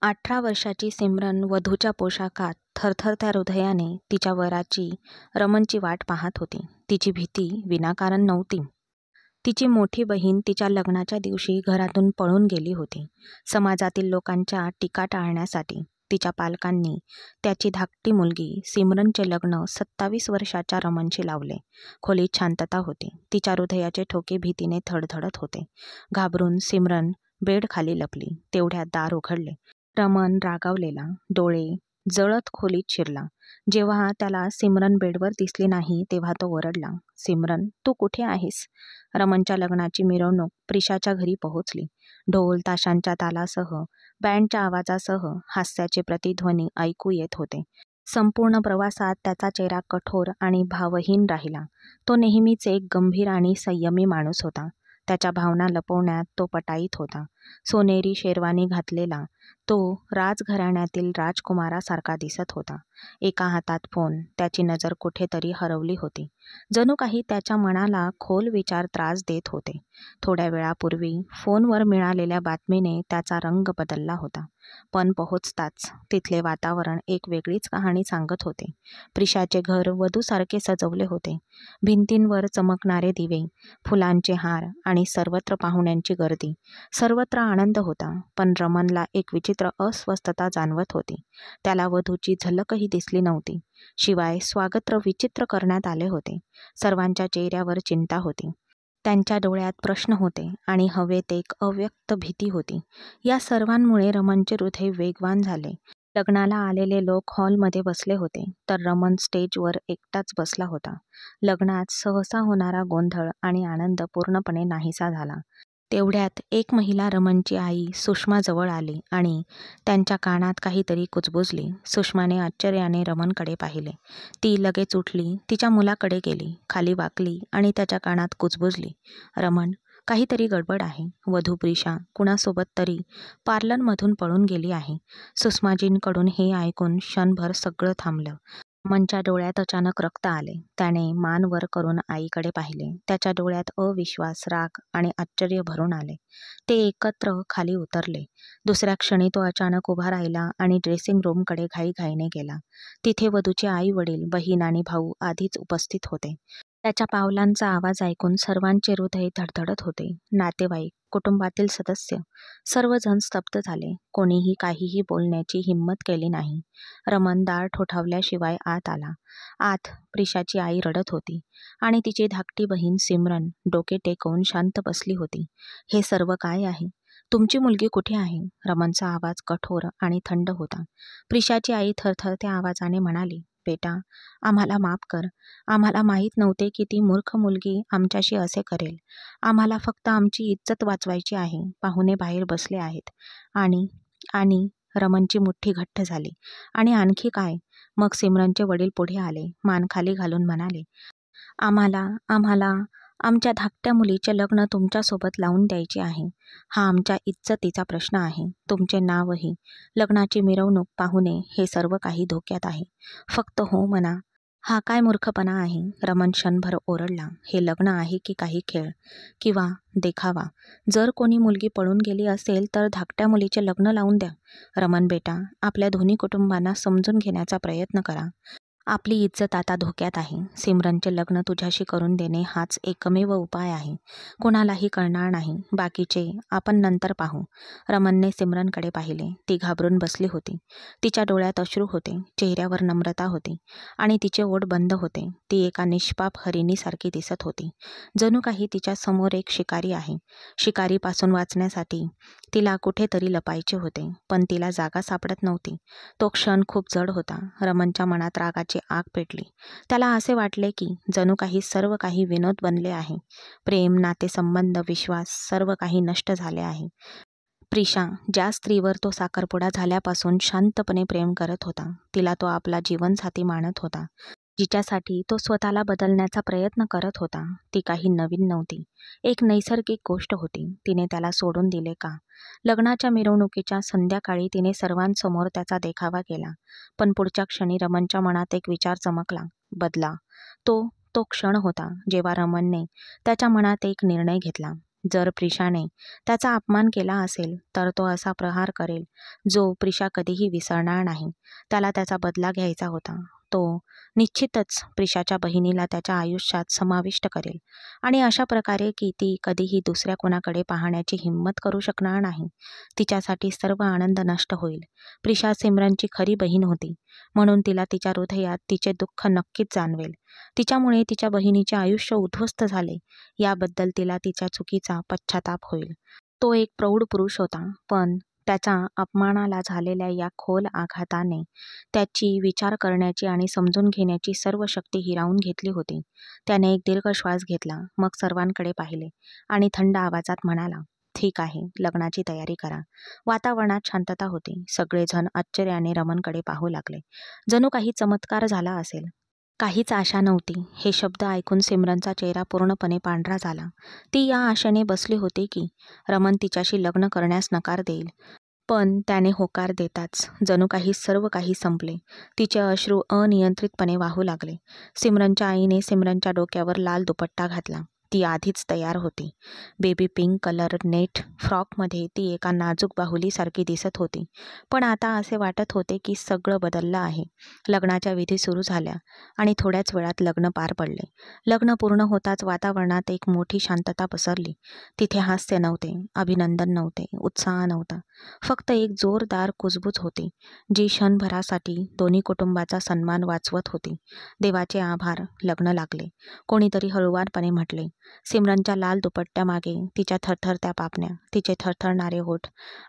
18 वर्षाची सिमरन वधूच्या पोशाखात थरथरत्या हृदयाने तिच्या वराची रमणची वाट पाहत होती. तिची भीती विनाकारण नव्हती. तिची मोठी बहीण तिच्या लग्नाच्या दिवशी घरातून पळून गेली होती. समाजातील लोकांच्या टीका टाळण्यासाठी तिच्या पालकांनी त्याची धाकटी मुलगी सिमरनचे लग्न 27 वर्षाच्या रमणशी लावले. खोलीत शांतता होती. तिच्या हृदयाचे ठोके भीतीने धडधडत होते. घाबरून सिमरन बेडखाली लपली. तेवढ्यात दार उघडले. रमण रागावलेला, डोळे जळत खोलीत शिरला. जेव्हा त्याला सिमरन बेडवर दिसली नाही तेव्हा तो ओरडला, "सिमरन, तू कुठे आहेस?" रमणच्या लग्नाची मिरवणूक प्रिशाच्या घरी पोहोचली. ढोल ताशांच्या तालासह, बँडच्या आवाजासह हास्याचे प्रतिध्वनी ऐकू येत होते. संपूर्ण प्रवासात त्याचा चेहरा कठोर आणि भावहीन राहिला. तो नेहमीच एक गंभीर आणि संयमी माणूस होता. त्याच्या भावना लपवण्यात तो पटाईत होता. सोनेरी शेरवानी घातलेला तो राजघराण्यातील राजकुमारासारखा दिसत होता. एका हातात फोन. त्याची नजर कुठेतरी हरवली होती. जणू काही त्याच्या मनाला खोल विचार त्रास देत होते. थोड्या वेळापूर्वी फोनवर मिळालेल्या बातमीने त्याचा रंग बदलला होता. पण पोहोचताच तिथले वातावरण एक वेगळीच कहाणी सांगत होते. प्रिशाचे घर वधूसारखे सजवले होते. भिंतींवर चमकणारे दिवे, फुलांचे हार आणि सर्वत्र पाहुण्यांची गर्दी. सर्वत्र आनंद होता. पण रमणला एक विचित्र अस्वस्थता जाणवत होती. त्याला वधूची झलकही दिसली नव्हती. शिवाय स्वागत विचित्र करण्यात आले होते. सर्वांच्या चेहऱ्यावर चिंता होती. त्यांच्या डोळ्यात प्रश्न होते आणि हवेत एक अव्यक्त भीती होती. या सर्वांमुळे रमणचे हृदय वेगवान झाले. लग्नाला आलेले लोक हॉलमध्ये बसले होते, तर रमण स्टेजवर एकटाच बसला होता. लग्नात सहसा होणारा गोंधळ आणि आनंद पूर्णपणे नाहीसा झाला. तेवढ्यात एक महिला रमणची आई सुषमा जवळ आली आणि त्यांच्या कानात काहीतरी कुजबुजली. सुषमाने आश्चर्याने रमणकडे पाहिले. ती लगेच उठली, तिच्या मुलाकडे गेली, खाली वाकली आणि त्याच्या कानात कुजबुजली, "रमण, काहीतरी गडबड आहे. वधू प्रिशा कुणासोबत तरी पार्लरमधून पळून गेली आहे." सुषमाजींकडून हे ऐकून क्षणभर सगळं थांबलं. रमणच्या डोळ्यात अचानक रक्त आले. त्याने मान वर करून आईकडे पाहिले. त्याच्या डोळ्यात अविश्वास, राग आणि आश्चर्य भरून आले. ते एकत्र खाली उतरले. दुसऱ्या क्षणी तो अचानक उभा राहिला आणि ड्रेसिंग रूमकडे घाईघाईने गेला. तिथे वधूचे आई वडील, बहीण आणि भाऊ आधीच उपस्थित होते. त्याच्या पावलांचा आवाज ऐकून सर्वांचे हृदय धडधडत होते. नातेवाईक, कुटुंबातील सदस्य सर्वजण स्तब्ध झाले. कोणीही काहीही बोलण्याची हिंमत केली नाही. रमण दार ठोठावल्याशिवाय आत आला. आत प्रिशाची आई रडत होती आणि तिची धाकटी बहीण सिमरन डोके टेकवून शांत बसली होती. "हे सर्व काय आहे? तुमची मुलगी कुठे आहे?" रमणचा आवाज कठोर आणि थंड होता. प्रिशाची आई थरथरत्या आवाजाने म्हणाली, "बेटा, आम्हाला माफ कर. आम्हाला माहीत नव्हते की ती मूर्ख मुलगी आमच्याशी असे करेल. आम्हाला फक्त आमची इज्जत वाचवायची आहे." पाहुणे बाहेर बसले आहेत आणि आणि रमणची मुठ्ठी घट्ट झाली. "आणि आणखी काय?" मग सिमरनचे वडील पुढे आले. मान खाली घालून म्हणाले, आम्हाला आमच्या धाकट्या मुलीचे लग्न तुमच्यासोबत लावून द्यायचे आहे. हा आमच्या इज्जतीचा प्रश्न आहे. तुमचे नावही, लग्नाची मिरवणूक, पाहुणे हे सर्व काही धोक्यात आहे. फक्त हो म्हणा." "हा काय मूर्खपणा आहे?" रमण क्षणभर ओरडला. "हे लग्न आहे की काही खेळ किंवा देखावा? जर कोणी मुलगी पळून गेली असेल तर धाकट्या मुलीचे लग्न लावून द्या." "रमण बेटा, आपल्या दोन्ही कुटुंबांना समजून घेण्याचा प्रयत्न करा. आपली इज्जत आता धोक्यात आहे. सिमरनचे लग्न तुझ्याशी करून देणे हाच एकमेव उपाय आहे. कुणालाही कळणार नाही. बाकीचे आपण नंतर पाहू." रमणने सिमरनकडे पाहिले. ती घाबरून बसली होती. तिच्या डोळ्यात अश्रू होते, चेहऱ्यावर नम्रता होती आणि तिचे ओठ बंद होते. ती एका निष्पाप हरिणीसारखी दिसत होती. जणू काही तिच्या समोर एक शिकारी आहे. शिकारीपासून वाचण्यासाठी तिला कुठेतरी लपायचे होते, पण तिला जागा सापडत नव्हती. तो क्षण खूप जड होता. रमणच्या मनात रागाची आग पेटली. त्याला असे वाटले की जणू काही सर्व काही विनोद बनले आहे. प्रेम, नातेसंबंध, विश्वास सर्व काही नष्ट झाले आहे. प्रिशा, ज्या स्त्रीवर तो साखरपुडा झाल्यापासून शांतपणे प्रेम करत होता, तिला तो आपला जीवनसाथी मानत होता. जिच्यासाठी तो स्वतःला बदलण्याचा प्रयत्न करत होता, ती काही नवीन नव्हती. एक नैसर्गिक गोष्ट होती. तिने त्याला सोडून दिले का? लग्नाच्या मिरवणुकीच्या संध्याकाळी तिने सर्वांसमोर त्याचा देखावा केला. पण पुढच्या क्षणी रमणच्या मनात एक विचार चमकला, बदला. तो क्षण होता जेव्हा रमणने त्याच्या मनात एक निर्णय घेतला. जर प्रिशाने त्याचा अपमान केला असेल तर तो असा प्रहार करेल जो प्रिशा कधीही विसरणार नाही. त्याला त्याचा बदला घ्यायचा होता. तो निश्चितच प्रिशाच्या बहिणीला त्याच्या आयुष्यात समाविष्ट करेल आणि अशा प्रकारे की ती कधीही दुसऱ्या कोणाकडे पाहण्याची हिंमत करू शकणार नाही. तिच्यासाठी सर्व आनंद नष्ट होईल. प्रिशा सिमरनची खरी बहीण होती, म्हणून तिला तिच्या हृदयात तिचे दुःख नक्कीच जाणवेल. तिच्यामुळे तिच्या बहिणीचे आयुष्य उद्ध्वस्त झाले याबद्दल तिला तिच्या चुकीचा पश्चाताप होईल. तो एक प्रौढ पुरुष होता, पण त्याच्या अपमानाला झालेल्या या खोल आघाताने त्याची विचार करण्याची आणि समजून घेण्याची सर्व शक्ती हिरावून घेतली होती. त्याने एक दीर्घ श्वास घेतला, मग सर्वांकडे पाहिले आणि थंड आवाजात म्हणाला, "ठीक आहे, लग्नाची तयारी करा." वातावरणात शांतता होती. सगळेजण आश्चर्याने रमणकडे पाहू लागले, जणू काही चमत्कार झाला असेल. काहीच आशा नव्हती. हे शब्द ऐकून सिमरनचा चेहरा पूर्णपणे पांढरा झाला. ती या आशेने बसली होती की रमण तिच्याशी लग्न करण्यास नकार देईल, पण त्याने होकार देताच जणू काही सर्व काही संपले. तिचे अश्रू अनियंत्रितपणे वाहू लागले. सिमरनच्या आईने सिमरनच्या डोक्यावर लाल दुपट्टा घातला. ती आधीच तयार होती. बेबी पिंक कलर नेट फ्रॉकमध्ये ती एका नाजूक बाहुलीसारखी दिसत होती. पण आता असे वाटत होते की सगळं बदललं आहे. लग्नाच्या विधी सुरू झाल्या आणि थोड्याच वेळात लग्न पार पडले. लग्न पूर्ण होताच वातावरणात एक मोठी शांतता पसरली. तिथे हास्य नव्हते, अभिनंदन नव्हते, उत्साह नव्हता. फक्त एक जोरदार कुजबूज होती, जी क्षणभरासाठी दोन्ही कुटुंबाचा सन्मान वाचवत होती. देवाचे आभार, लग्न लागले, कोणीतरी हळुवारपणे म्हटले. सिमरनच्या लाल दुपट्ट्यामागे तिच्या थरथरत्या पापण्या, तिचे थरथरणारे ओठ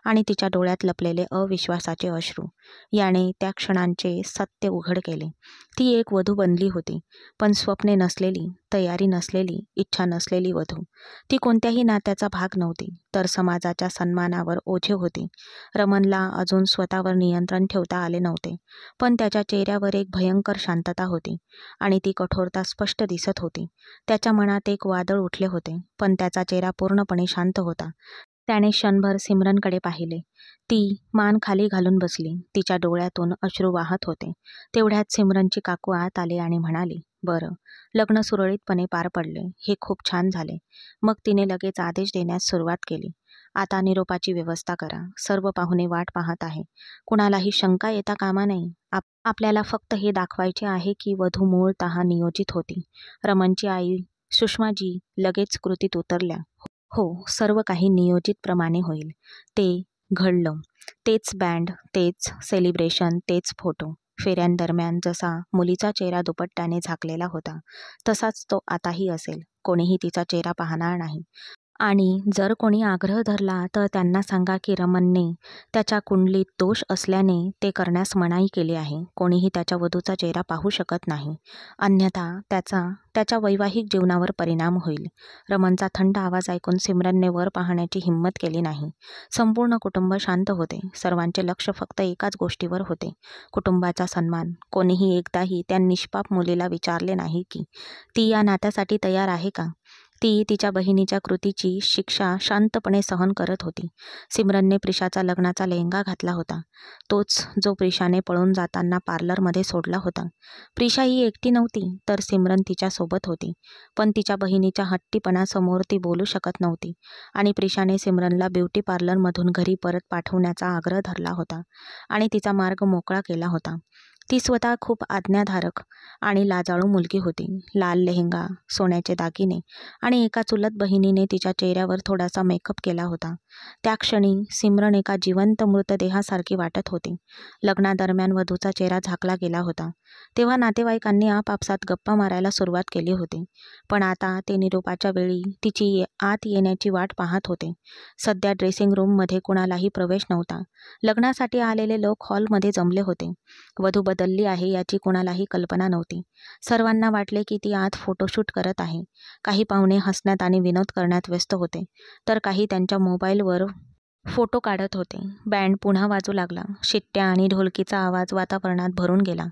आणि तिच्या डोळ्यात लपलेले अविश्वासाचे अश्रू याने त्या क्षणांचे सत्य उघड केले. ती एक वधू बनली होती, पण स्वप्ने नसलेली, तयारी नसलेली, इच्छा नसलेली वधू. ती कोणत्याही नात्याचा भाग नव्हती, तर समाजाच्या सन्मानावर ओझे होती. रमणला अजून स्वतःवर नियंत्रण ठेवता आले नव्हते, पण त्याच्या चेहऱ्यावर एक भयंकर शांतता होती आणि ती कठोरता स्पष्ट दिसत होती. त्याच्या मनात एक वादळ उठले होते, पण त्याचा चेहरा पूर्णपणे शांत होता. त्याने क्षणभर सिमरनकडे पाहिले. ती मान खाली घालून बसली. तिच्या डोळ्यातून अश्रू वाहत होते. तेवढ्यात सिमरनची काकू आत आली आणि म्हणाली, "बरं, लग्न सुरळीतपणे पार पडले, हे खूप छान झाले." मग तिने लगेच आदेश देण्यास सुरुवात केली, "आता निरोपाची व्यवस्था करा. सर्व पाहुणे वाट पाहत आहे. कुणालाही शंका येता कामा नये. आपल्याला फक्त हे दाखवायचे आहे की वधू मूळतः नियोजित होती." रमणची आई सुषमाजी लगेच कृतीत उतरल्या. "हो, सर्व काही नियोजितप्रमाणे होईल." ते घडलं. तेच बँड, तेच सेलिब्रेशन, तेच फोटो. फेऱ्यांदरम्यान जसा मुलीचा चेहरा दुपट्ट्याने झाकलेला होता, तसाच तो आताही असेल. कोणीही तिचा चेहरा पाहणार नाही. आणि जर कोणी आग्रह धरला तर त्यांना सांगा की रमणने त्याच्या कुंडलीत दोष असल्याने ते करण्यास मनाई केली आहे. कोणीही त्याच्या वधूचा चेहरा पाहू शकत नाही, अन्यथा त्याच्या वैवाहिक जीवनावर परिणाम होईल. रमणचा थंड आवाज ऐकून सिमरनने वर पाहण्याची हिंमत केली नाही. संपूर्ण कुटुंब शांत होते. सर्वांचे लक्ष फक्त एकाच गोष्टीवर होते, कुटुंबाचा सन्मान. कोणीही एकदाही त्या निष्पाप मुलीला विचारले नाही की ती या नात्यासाठी तयार आहे का. ती तिच्या बहिणीच्या कृतीची शिक्षा शांतपणे सहन करत होती. सिमरनने प्रिशाचा लग्नाचा लेहंगा घातला होता, तोच जो प्रिशाने पळून जाताना पार्लरमध्ये सोडला होता. प्रिशा ही एकटी नव्हती, तर सिमरन तिच्यासोबत होती. पण तिच्या बहिणीच्या हट्टीपणासमोर ती बोलू शकत नव्हती आणि प्रिशाने सिमरनला ब्युटी पार्लरमधून घरी परत पाठवण्याचा आग्रह धरला होता आणि तिचा मार्ग मोकळा केला होता. ती स्वतः खूप आज्ञाधारक आणि लाजाळू मुलगी होती. लाल लेहंगा, सोन्याचे दागिने आणि एका चुलत बहिणीने तिच्या चेहऱ्यावर थोडासा मेकअप केला होता. त्या क्षणी सिमरन एका जिवंत मृतदेहासारखी वाटत होती. लग्नादरम्यान वधूचा चेहरा झाकला गेला होता, तेव्हा नातेवाईकांनी आपापसात गप्पा मारायला सुरुवात केली होती. पण आता ते निरोपाच्या वेळी तिची आत येण्याची वाट पाहत होते. सध्या ड्रेसिंग रूममध्ये कुणालाही प्रवेश नव्हता. लग्नासाठी आलेले लोक हॉलमध्ये जमले होते. वधू बदलली आहे याची कुणालाही कल्पना नव्हती. सर्वांना वाटले की ती आत फोटोशूट करत आहे. काही पाहुणे हसण्यात आणि विनोद करण्यात व्यस्त होते, तर काही त्यांच्या मोबाईलवर फोटो काढत होते. बँड पुन्हा वाजू लागला. शिट्ट्या आणि ढोलकीचा आवाज वातावरणात भरून गेला.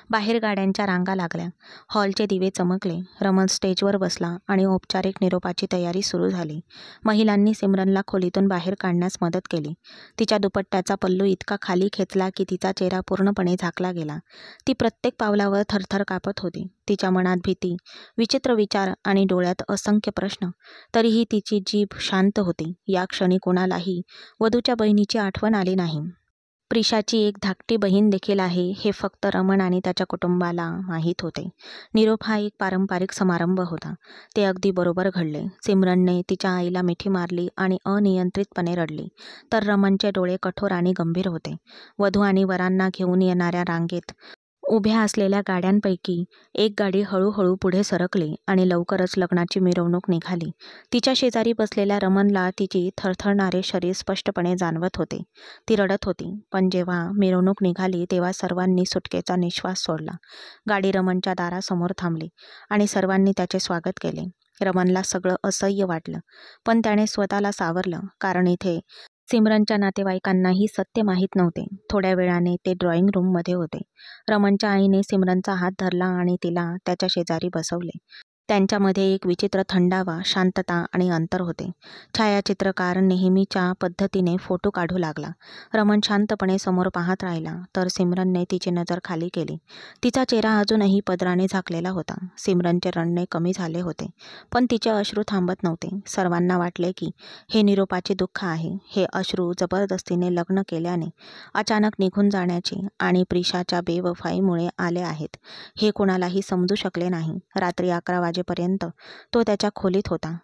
बाहेर गाड्यांच्या रांगा लागल्या. हॉलचे दिवे चमकले. रमण स्टेजवर बसला आणि औपचारिक निरोपाची तयारी सुरू झाली. महिलांनी सिमरनला खोलीतून बाहेर काढण्यास मदत केली. तिच्या दुपट्ट्याचा पल्लू इतका खाली खेचला की तिचा चेहरा पूर्णपणे झाकला गेला. ती प्रत्येक पावलावर थरथर कापत होती. तिच्या मनात भीती, विचित्र विचार आणि डोळ्यात असंख्य प्रश्न. तरीही तिची जीभ शांत होती. या क्षणी कोणालाही वधूच्या बहिणीची आठवण आली नाही. प्रिशाची एक धाकटी बहीण देखील आहे हे फक्त रमण आणि त्याच्या कुटुंबाला माहीत होते. निरोप हा एक पारंपरिक समारंभ होता. ते अगदी बरोबर घडले. सिमरनने तिच्या आईला मिठी मारली आणि अनियंत्रितपणे रडली. तर रमणचे डोळे कठोर आणि गंभीर होते. वधू आणि वरांना घेऊन येणाऱ्या रांगेत उभ्या असलेल्या गाड्यांपैकी एक गाडी हळूहळू पुढे सरकली आणि लवकरच लग्नाची मिरवणूक निघाली. तिच्या शेजारी बसलेल्या रमणला तिची थरथरणारे शरीर स्पष्टपणे जाणवत होते. ती रडत होती. पण जेव्हा मिरवणूक निघाली तेव्हा सर्वांनी सुटकेचा निश्वास सोडला. गाडी रमणच्या दारासमोर थांबली आणि सर्वांनी त्याचे स्वागत केले. रमणला सगळं असह्य वाटलं, पण त्याने स्वतःला सावरलं, कारण इथे सिमरनच्या नातेवाईकांनाही सत्य माहीत नव्हते. थोड्या वेळाने ते ड्रॉइंग रूममध्ये होते. रमणच्या आईने सिमरनचा हात धरला आणि तिला त्याच्या शेजारी बसवले. त्यांच्यामध्ये एक विचित्र थंडावा, शांतता आणि अंतर होते. छायाचित्रकार नेहमीच्या पद्धतीने फोटो काढू लागला. रमण शांतपणे समोर पाहत राहिला, तर सिमरनने तिची नजर खाली केली. तिचा चेहरा अजूनही पदराने झाकलेला होता. सिमरनचे रडणे कमी झाले होते, पण तिचे अश्रू थांबत नव्हते. सर्वांना वाटले की हे निरोपाचे दुःख आहे. हे अश्रू जबरदस्तीने लग्न केल्याने, अचानक निघून जाण्याचे आणि प्रिशाच्या बेवफाईमुळे आले आहेत. हे कुणालाही समजू शकले नाही. रात्री 11 वाजेपर्यंत तो त्याच्या खोलीत होता.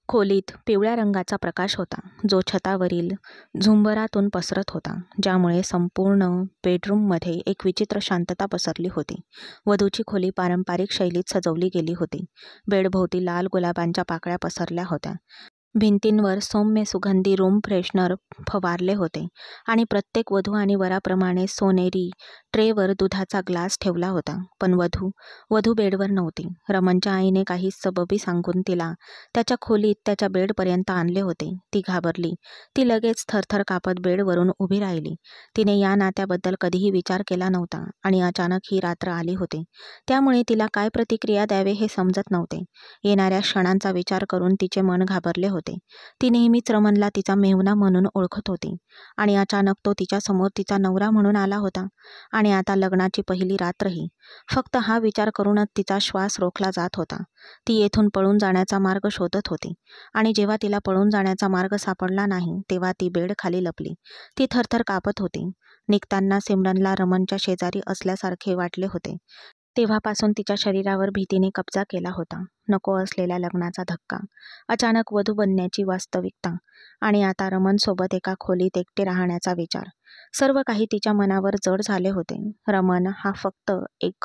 खोलीत पिवळ्या रंगाचा प्रकाश होता, जो छतावरील झुंबरातून पसरत होता, ज्यामुळे संपूर्ण बेडरूममध्ये एक विचित्र शांतता पसरली होती. वधूची खोली पारंपरिक शैलीत सजवली गेली होती. बेडभोवती लाल गुलाबांच्या पाकळ्या पसरल्या होत्या. भिंतींवर सौम्य सुगंधी रूम फ्रेशनर फवारले होते आणि प्रत्येक वधू आणि वराप्रमाणे सोनेरी ट्रेवर दुधाचा ग्लास ठेवला होता. पण वधू बेडवर नव्हती. रमणच्या आईने काही सबबी सांगून तिला त्याच्या खोलीत त्याच्या बेडपर्यंत आणले होते. ती घाबरली. ती लगेच थरथर कापत बेडवरून उभी राहिली. तिने या नात्याबद्दल कधीही विचार केला नव्हता आणि अचानक ही रात्र आली होती. त्यामुळे तिला काय प्रतिक्रिया द्यावे हे समजत नव्हते. येणाऱ्या क्षणांचा विचार करून तिचे मन घाबरले होते. ती नेहमीच रमणला तिचा मेहुणा म्हणून ओळखत होती आणि अचानक तो तिच्यासमोर तिचा नवरा म्हणून आला होता. आणि आता लग्नाची पहिली रात्रही. फक्त हा विचार करूनच तिचा श्वास रोखला जात होता. ती येथून पळून जाण्याचा मार्ग शोधत होती आणि जेव्हा तिला पळून जाण्याचा मार्ग सापडला नाही तेव्हा ती बेडखाली लपली. ती थरथर कापत होती. निघताना सिमरनला रमणच्या शेजारी असल्यासारखे वाटले होते. तेव्हापासून तिच्या शरीरावर भीतीने कब्जा केला होता. नको असलेल्या लग्नाचा धक्का, अचानक वधू बनण्याची वास्तविकता आणि आता रमणसोबत एका खोलीत एकटे राहण्याचा विचार. सर्व काही तिच्या मनावर जड झाले होते. रमण हा फक्त एक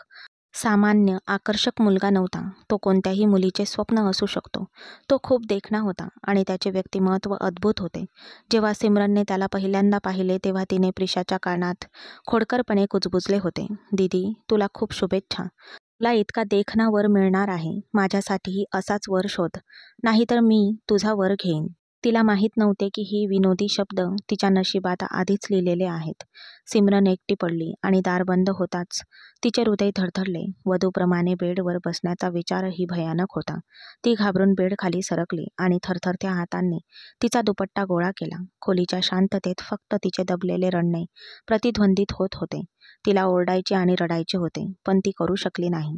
सामान्य, आकर्षक मुलगा नव्हता. तो कोणत्याही मुलीचे स्वप्न असू शकतो. तो खूप देखणा होता आणि त्याचे व्यक्तिमत्व अद्भुत होते. जेव्हा सिमरनने त्याला पहिल्यांदा पाहिले तेव्हा तिने प्रिशाच्या कानात खोडकरपणे कुजबुजले होते. दीदी, तुला खूप शुभेच्छा. तुला इतका देखणा वर मिळणार आहे. माझ्यासाठीही असाच वर शोध, नाहीतर मी तुझा वर घेईन. तिला माहीत नव्हते की ही विनोदी शब्द तिच्या नशिबात आधीच लिहिलेले आहेत. सिमरन एकटी पडली आणि दार बंद होताच तिचे हृदय धडधडले. वधूप्रमाणे बेडवर बसण्याचा विचारही भयानक होता. ती घाबरून बेड खाली सरकली आणि थरथरत्या हातांनी तिचा दुपट्टा गोळा केला. खोलीच्या शांततेत फक्त तिचे दबलेले रडणे प्रतिध्वनित होत होते. तिला ओरडायचे आणि रडायचे होते, पण ती करू शकली नाही.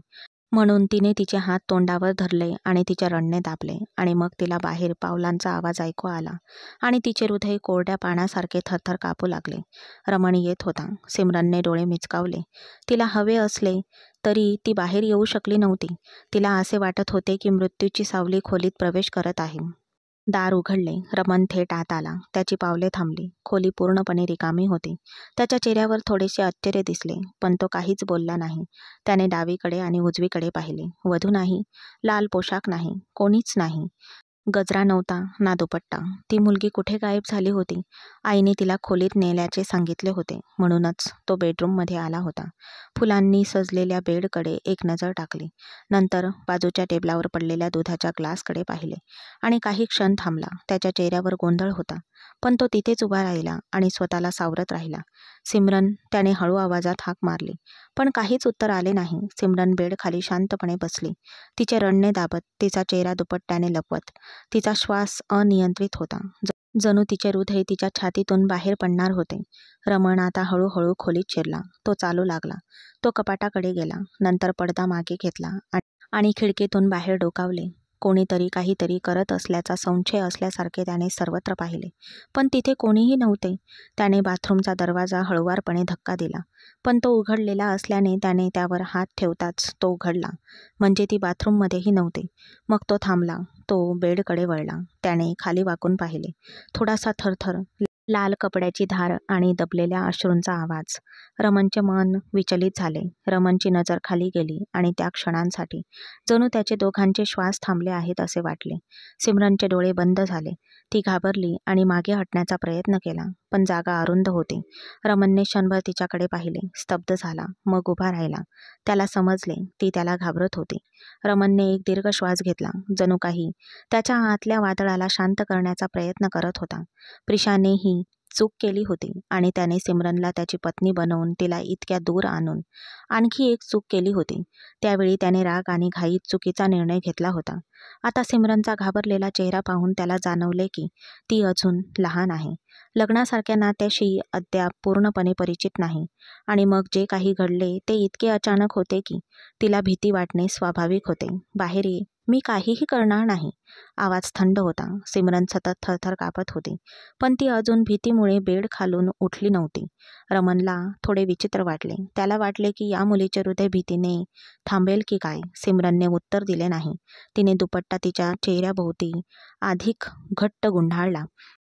म्हणून तिने तिचे हात तोंडावर धरले आणि तिचे रडणे दाबले. आणि मग तिला बाहेर पावलांचा आवाज ऐकू आला आणि तिचे हृदय कोरड्या पाण्यासारखे थरथर कापू लागले. रमण येत होता. सिमरनने डोळे मिचकावले. तिला हवे असले तरी ती बाहेर येऊ शकली नव्हती. तिला असे वाटत होते की मृत्यूची सावली खोलीत प्रवेश करत आहे. दार उघडले. रमण थेट आत आला. त्याची पावले थांबली. खोली पूर्णपणे रिकामी होती. त्याच्या चेहऱ्यावर थोडेसे आश्चर्य दिसले, पण तो काहीच बोलला नाही. त्याने डावीकडे आणि उजवीकडे पाहिले. वधू नाही, लाल पोशाख नाही, कोणीच नाही. गजरा नव्हता ना दुपट्टा. ती मुलगी कुठे गायब झाली होती? आईने तिला खोलीत नेल्याचे सांगितले होते, म्हणूनच तो बेडरूममध्ये आला होता. फुलांनी सजलेल्या बेडकडे एक नजर टाकली. नंतर बाजूच्या टेबलावर पडलेल्या दुधाच्या ग्लासकडे पाहिले आणि काही क्षण थांबला. त्याच्या चेहऱ्यावर गोंधळ होता, पण तो तिथेच उभा राहिला आणि स्वतःला सावरत राहिला. सिमरन, त्याने हळू आवाजात हाक मारली, पण काहीच उत्तर आले नाही. सिमरन बेडखाली शांतपणे बसली. तिचे रडणे दाबत, तिचा चेहरा दुपट्ट्याने लपवत. तिचा श्वास अनियंत्रित होता. जणू तिचे हृदय तिच्या छातीतून बाहेर पडणार होते. रमण आता हळूहळू खोलीत शिरला. तो चालू लागला. तो कपाटाकडे गेला, नंतर पडदा मागे घेतला आणि खिडकीतून बाहेर डोकावले. कोणीतरी काहीतरी करत असल्याचा संशय असल्यासारखे त्याने सर्वत्र पाहिले, पण तिथे कोणीही नव्हते. त्याने बाथरूमचा दरवाजा हळुवारपणे धक्का दिला, पण तो उघडलेला असल्याने त्याने त्यावर हात ठेवताच तो उघडला, म्हणजे ती बाथरूममध्येही नव्हते. मग तो थांबला. तो बेडकडे वळला. त्याने खाली वाकून पाहिले. थोडासा थरथर, लाल कपड्याची धार आणि दबलेल्या अश्रूंचा आवाज. रमणचे मन विचलित झाले. रमणची नजर खाली गेली आणि त्या क्षणांसाठी जणू त्याचे दोघांचे श्वास थांबले आहेत असे वाटले. सिमरनचे डोळे बंद झाले. ती घाबरली आणि मागे हटण्याचा प्रयत्न केला, पण जागा अरुंद होती. रमणने क्षणभर तिच्याकडे पाहिले, स्तब्ध झाला, मग उभा राहिला. त्याला समजले ती त्याला घाबरत होती. रमणने एक दीर्घ श्वास घेतला, जणू काही त्याच्या आतल्या वादळाला शांत करण्याचा प्रयत्न करत होता. प्रिशाने ही चूक केली होती आणि त्याने सिमरनला त्याची पत्नी बनवून तिला इतक्या दूर आणून आणखी एक चूक केली होती. त्यावेळी त्याने राग आणि घाईत चुकीचा निर्णय घेतला होता. आता सिमरनचा घाबरलेला चेहरा पाहून त्याला जाणवले की ती अजून लहान आहे, लग्नासारख्या नात्याशी अद्याप पूर्णपणे परिचित नाही. आणि मग जे काही घडले ते इतके अचानक होते की तिला भीती वाटणे स्वाभाविक होते. बाहेर ये, मी काहीही करणार नाही. आवाज थंड होता. सिमरन सतत थरथर कापत होती, पण ती अजून भीतीमुळे बेड खालून उठली नव्हती. रमणला थोडे विचित्र वाटले. त्याला वाटले की या मुलीचे हृदय भीतीने थांबेल की काय. सिमरनने उत्तर दिले नाही. तिने दुपट्टा तिच्या चेहऱ्याभोवती अधिक घट्ट गुंडाळला,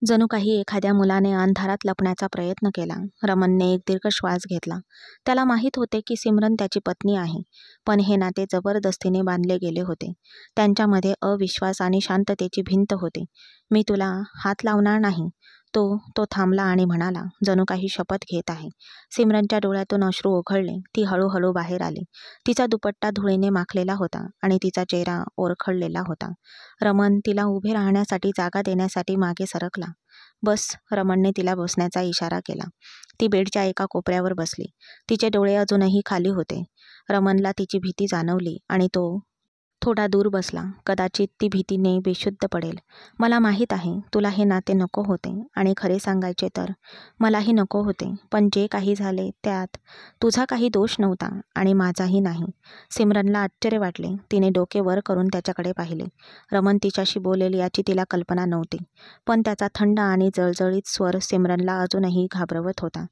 जणू काही एखाद्या मुलाने अंधारात लपण्याचा प्रयत्न केला. रमणने एक दीर्घ श्वास घेतला. त्याला माहीत होते की सिमरन त्याची पत्नी आहे, पण हे नाते जबरदस्तीने बांधले गेले होते. त्यांच्यामध्ये अविश्वास आणि शांततेची भिंत होती. मी तुला हात लावणार नाही. तो थांबला आणि म्हणाला, जणू काही शपथ घेत आहे. सिमरनच्या डोळ्यातून अश्रू ओघळले. ती हळूहळू बाहेर आली. तिचा दुपट्टा धुळीने माखलेला होता आणि तिचा चेहरा ओरखडलेला होता. रमण तिला उभे राहण्यासाठी जागा देण्यासाठी मागे सरकला. बस. रमणने तिला बसण्याचा इशारा केला. ती बेडच्या एका कोपऱ्यावर बसली. तिचे डोळे अजूनही खाली होते. रमणला तिची भीती जाणवली आणि तो थोडा दूर बसला. कदाचित ती भीतीने बेशुद्ध पडेल. मला माहीत आहे तुला हे नाते नको होते आणि खरे सांगायचे तर मलाही नको होते, पण जे काही झाले त्यात तुझा काही दोष नव्हता आणि माझाही नाही. सिमरनला आश्चर्य वाटले. तिने डोके वर करून त्याच्याकडे पाहिले. रमण तिच्याशी बोलेल याची तिला कल्पना नव्हती, पण त्याचा थंड आणि जळजळीत स्वर सिमरनला अजूनही घाबरवत होता.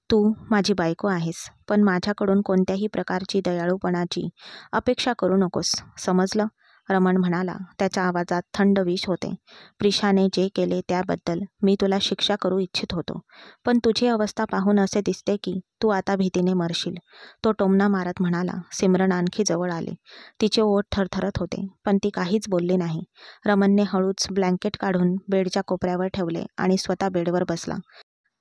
तू माझी बायको आहेस, पण माझ्याकडून कोणत्याही प्रकारची दयाळूपणाची अपेक्षा करू नकोस, समजलं? रमण म्हणाला. त्याच्या आवाजात थंड विष होते. प्रिशाने जे केले त्याबद्दल मी तुला शिक्षा करू इच्छित होतो, पण तुझी अवस्था पाहून असे दिसते की तू आता भीतीने मरशील. तो टोमणा मारत म्हणाला. सिमरन आणखी जवळ आली. तिचे ओठ थरथरत होते, पण ती काहीच बोलली नाही. रमणने हळूच ब्लँकेट काढून बेडच्या कोपऱ्यावर ठेवले आणि स्वतः बेडवर बसला.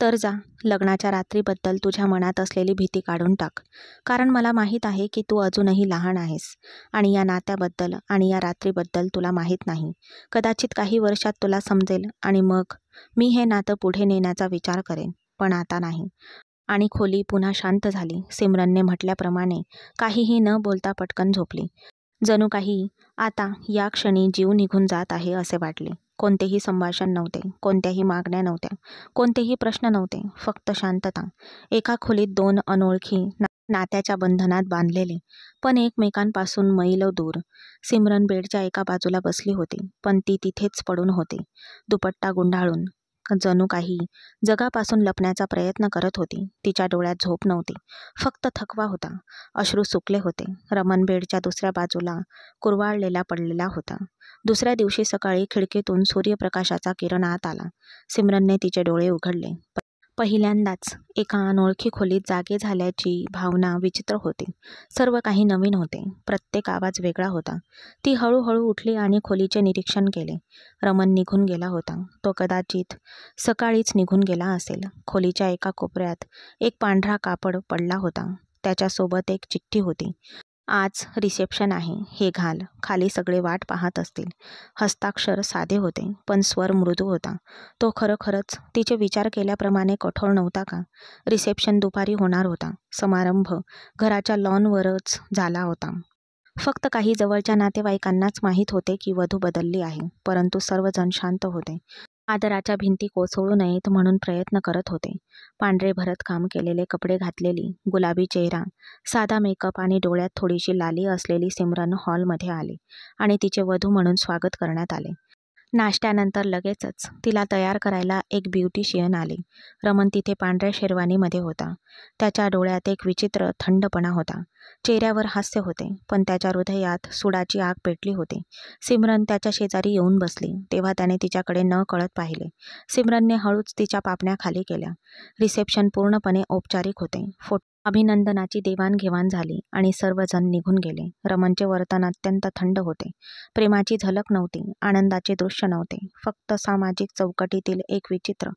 तर जा, लग्नाच्या रात्रीबद्दल तुझ्या मनात असलेली भीती काढून टाक, कारण मला माहीत आहे की तू अजूनही लहान आहेस आणि या नात्याबद्दल आणि या रात्रीबद्दल तुला माहीत नाही. कदाचित काही वर्षात तुला समजेल आणि मग मी हे नातं पुढे नेण्याचा विचार करेन, पण आता नाही. आणि खोली पुन्हा शांत झाली. सिमरनने म्हटल्याप्रमाणे काहीही न बोलता पटकन झोपली. जणू काही आता या क्षणी जीव निघून जात आहे असे वाटले. कोणतेही संभाषण नव्हते, कोणत्याही मागण्या नव्हत्या, कोणतेही प्रश्न नव्हते, फक्त शांतता. एका खोलीत दोन अनोळखी नात्याच्या बंधनात बांधलेले, पण एकमेकांपासून मैल दूर. सिमरन बेडच्या एका बाजूला बसली होती, पण ती तिथेच पडून होती, दुपट्टा गुंडाळून, जणू काही जगापासून लपण्याचा प्रयत्न करत होती. तिच्या डोळ्यात झोप नव्हती, फक्त थकवा होता. अश्रू सुकले होते. रमण बेडच्या दुसऱ्या बाजूला कुरवाळलेला पडलेला होता. दुसऱ्या दिवशी सकाळी खिडकीतून सूर्यप्रकाशाचा किरण आत आला. सिमरनने तिचे डोळे उघडले. पहिल्यांदाच एका अनोळखी खोलीत जागे झाल्याची भावना विचित्र होती. सर्व काही नवीन होते. प्रत्येक आवाज वेगळा होता. ती हळूहळू उठली आणि खोलीचे निरीक्षण केले. रमण निघून गेला होता. तो कदाचित सकाळीच निघून गेला असेल. खोलीच्या एका कोपऱ्यात एक पांढरा कापड पडला होता. त्याच्यासोबत एक चिठ्ठी होती. आज रिसेप्शन आहे, हे घाल. खाली सगळे वाट पाहत असतील. हस्ताक्षर साधे होते, पण स्वर मृदू होता. तो खरोखरच तिचे विचार केल्याप्रमाणे कठोर नव्हता का? रिसेप्शन दुपारी होणार होता. समारंभ घराच्या लॉनवरच झाला होता. फक्त काही जवळच्या नातेवाईकांनाच माहीत होते की वधू बदलली आहे, परंतु सर्वजण शांत होते. आदराच्या भिंती कोसळू नयेत म्हणून प्रयत्न करत होते. पांढरे भरत काम केलेले कपडे घातलेली, गुलाबी चेहरा, साधा मेकअप आणि डोळ्यात थोडीशी लाली असलेली सिमरन हॉलमध्ये आली आणि तिचे वधू म्हणून स्वागत करण्यात आले. नाश्त्यानंतर लगेचच तिला तयार करायला एक ब्युटिशियन आली. रमण तिथे पांढऱ्या शेरवानीमध्ये होता. त्याच्या डोळ्यात एक विचित्र थंडपणा होता. चेहऱ्यावर हास्य होते, पण त्याच्या हृदयात सुडाची आग पेटली होती. सिमरन त्याच्या शेजारी येऊन बसली तेव्हा त्याने तिच्याकडे न कळत पाहिले. सिमरनने हळूच तिच्या पापण्या खाली केल्या. रिसेप्शन पूर्णपणे औपचारिक होते. अभिनंदनाची देवाणघेवाण झाली आणि सर्वजण निघून गेले. रमणचे वर्तन अत्यंत थंड होते. प्रेमाची झलक नव्हती, आनंदाचे दृश्य नव्हते. फक्त सामाजिक चौकटीतील एक विचित्र,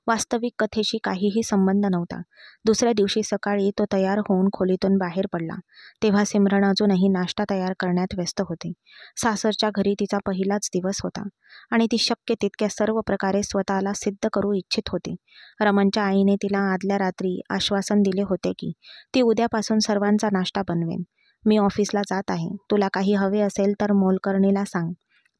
वास्तविक कथेशी काहीही संबंध नव्हता. दुसऱ्या दिवशी सकाळी तो तयार होऊन खोलीतून बाहेर पडला तेव्हा सिमरन अजूनही नाश्ता तयार करण्यात व्यस्त होती. सासरच्या घरी तिचा पहिलाच दिवस होता आणि ती शक्य तितक्या सर्व प्रकारे स्वतःला सिद्ध करू इच्छित होती. रमणच्या आईने तिला आदल्या रात्री आश्वासन दिले होते की ती उद्यापासून सर्वांचा नाश्ता बनवेन. मी ऑफिसला जात आहे, तुला काही हवे असेल तर मोलकरणीला सांग.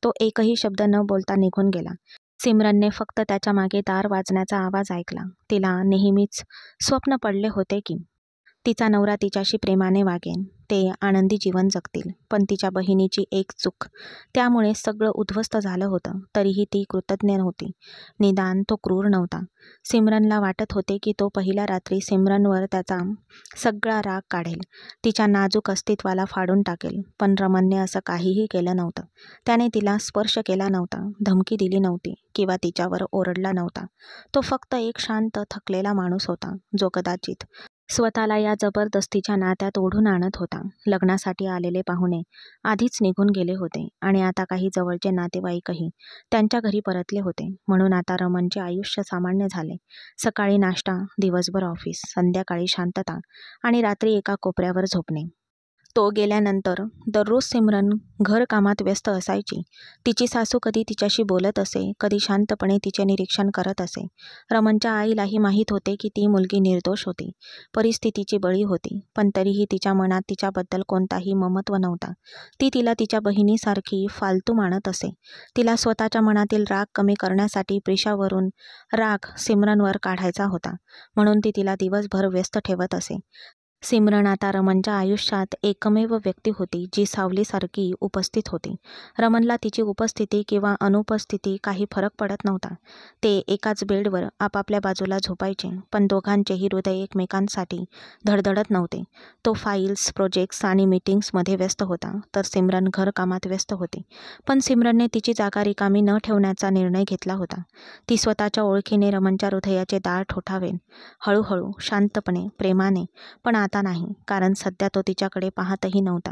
तो एकही शब्द न बोलता निघून गेला. सिमरनने फक्त त्याच्या मागे दार वाजण्याचा आवाज ऐकला. तिला नेहमीच स्वप्न पडले होते की तिचा नवरा तिच्याशी प्रेमाने वागेन, ते आनंदी जीवन जगतील. पण तिच्या बहिणीची एक चूक, त्यामुळे सगळं उद्ध्वस्त झालं होतं. तरीही ती कृतज्ञ नव्हती. निदान तो क्रूर नव्हता. सिमरनला वाटत होते की तो पहिल्या रात्री सिमरनवर त्याचा सगळा राग काढेल, तिच्या नाजूक अस्तित्वाला फाडून टाकेल. पण रमणने असं काहीही केलं नव्हतं. त्याने तिला स्पर्श केला नव्हता, धमकी दिली नव्हती किंवा तिच्यावर ओरडला नव्हता. तो फक्त एक शांत, थकलेला माणूस होता, जो कदाचित स्वतःला या जबरदस्तीच्या नात्यात ओढून आणत होता. लग्नासाठी आलेले पाहुणे आधीच निघून गेले होते आणि आता काही जवळचे नातेवाईकही त्यांच्या घरी परतले होते. म्हणून आता रमणचे आयुष्य सामान्य झाले. सकाळी नाश्ता, दिवसभर ऑफिस, संध्याकाळी शांतता आणि रात्री एका कोपऱ्यावर झोपणे. तो गेल्यानंतर दररोज सिमरन घरकामात व्यस्त असायची. तिची सासू कधी तिच्याशी बोलत असे, कधी शांतपणे तिचे निरीक्षण करत असे. रमणच्या आईलाही माहीत होते की ती मुलगी निर्दोष होती, परिस्थितीची बळी होती, पण तरीही तिच्या मनात तिच्याबद्दल कोणताही ममत्व नव्हता. ती तिला तिच्या बहिणीसारखी फालतू मानत असे. तिला स्वतःच्या मनातील राग कमी करण्यासाठी प्रिशावरून राग सिमरनवर काढायचा होता, म्हणून ती तिला दिवसभर व्यस्त ठेवत असे. सिमरन आता रमणच्या आयुष्यात एकमेव व्यक्ती होती जी सावलीसारखी उपस्थित होती. रमणला तिची उपस्थिती किंवा अनुपस्थिती काही फरक पडत नव्हता. ते एकाच बेडवर आपापल्या बाजूला झोपायचे, पण दोघांचेही हृदय एकमेकांसाठी धडधडत नव्हते. तो फाईल्स, प्रोजेक्ट्स आणि मीटिंग्समध्ये व्यस्त होता, तर सिमरन घरकामात व्यस्त होती. पण सिमरनने तिची जागा रिकामी न ठेवण्याचा निर्णय घेतला होता. ती स्वतःच्या ओळखीने रमणच्या हृदयाचे दार ठोठावेल, हळूहळू, शांतपणे, प्रेमाने. पण आता नाही, कारण सध्या तो तिच्याकडे पाहतही नव्हता.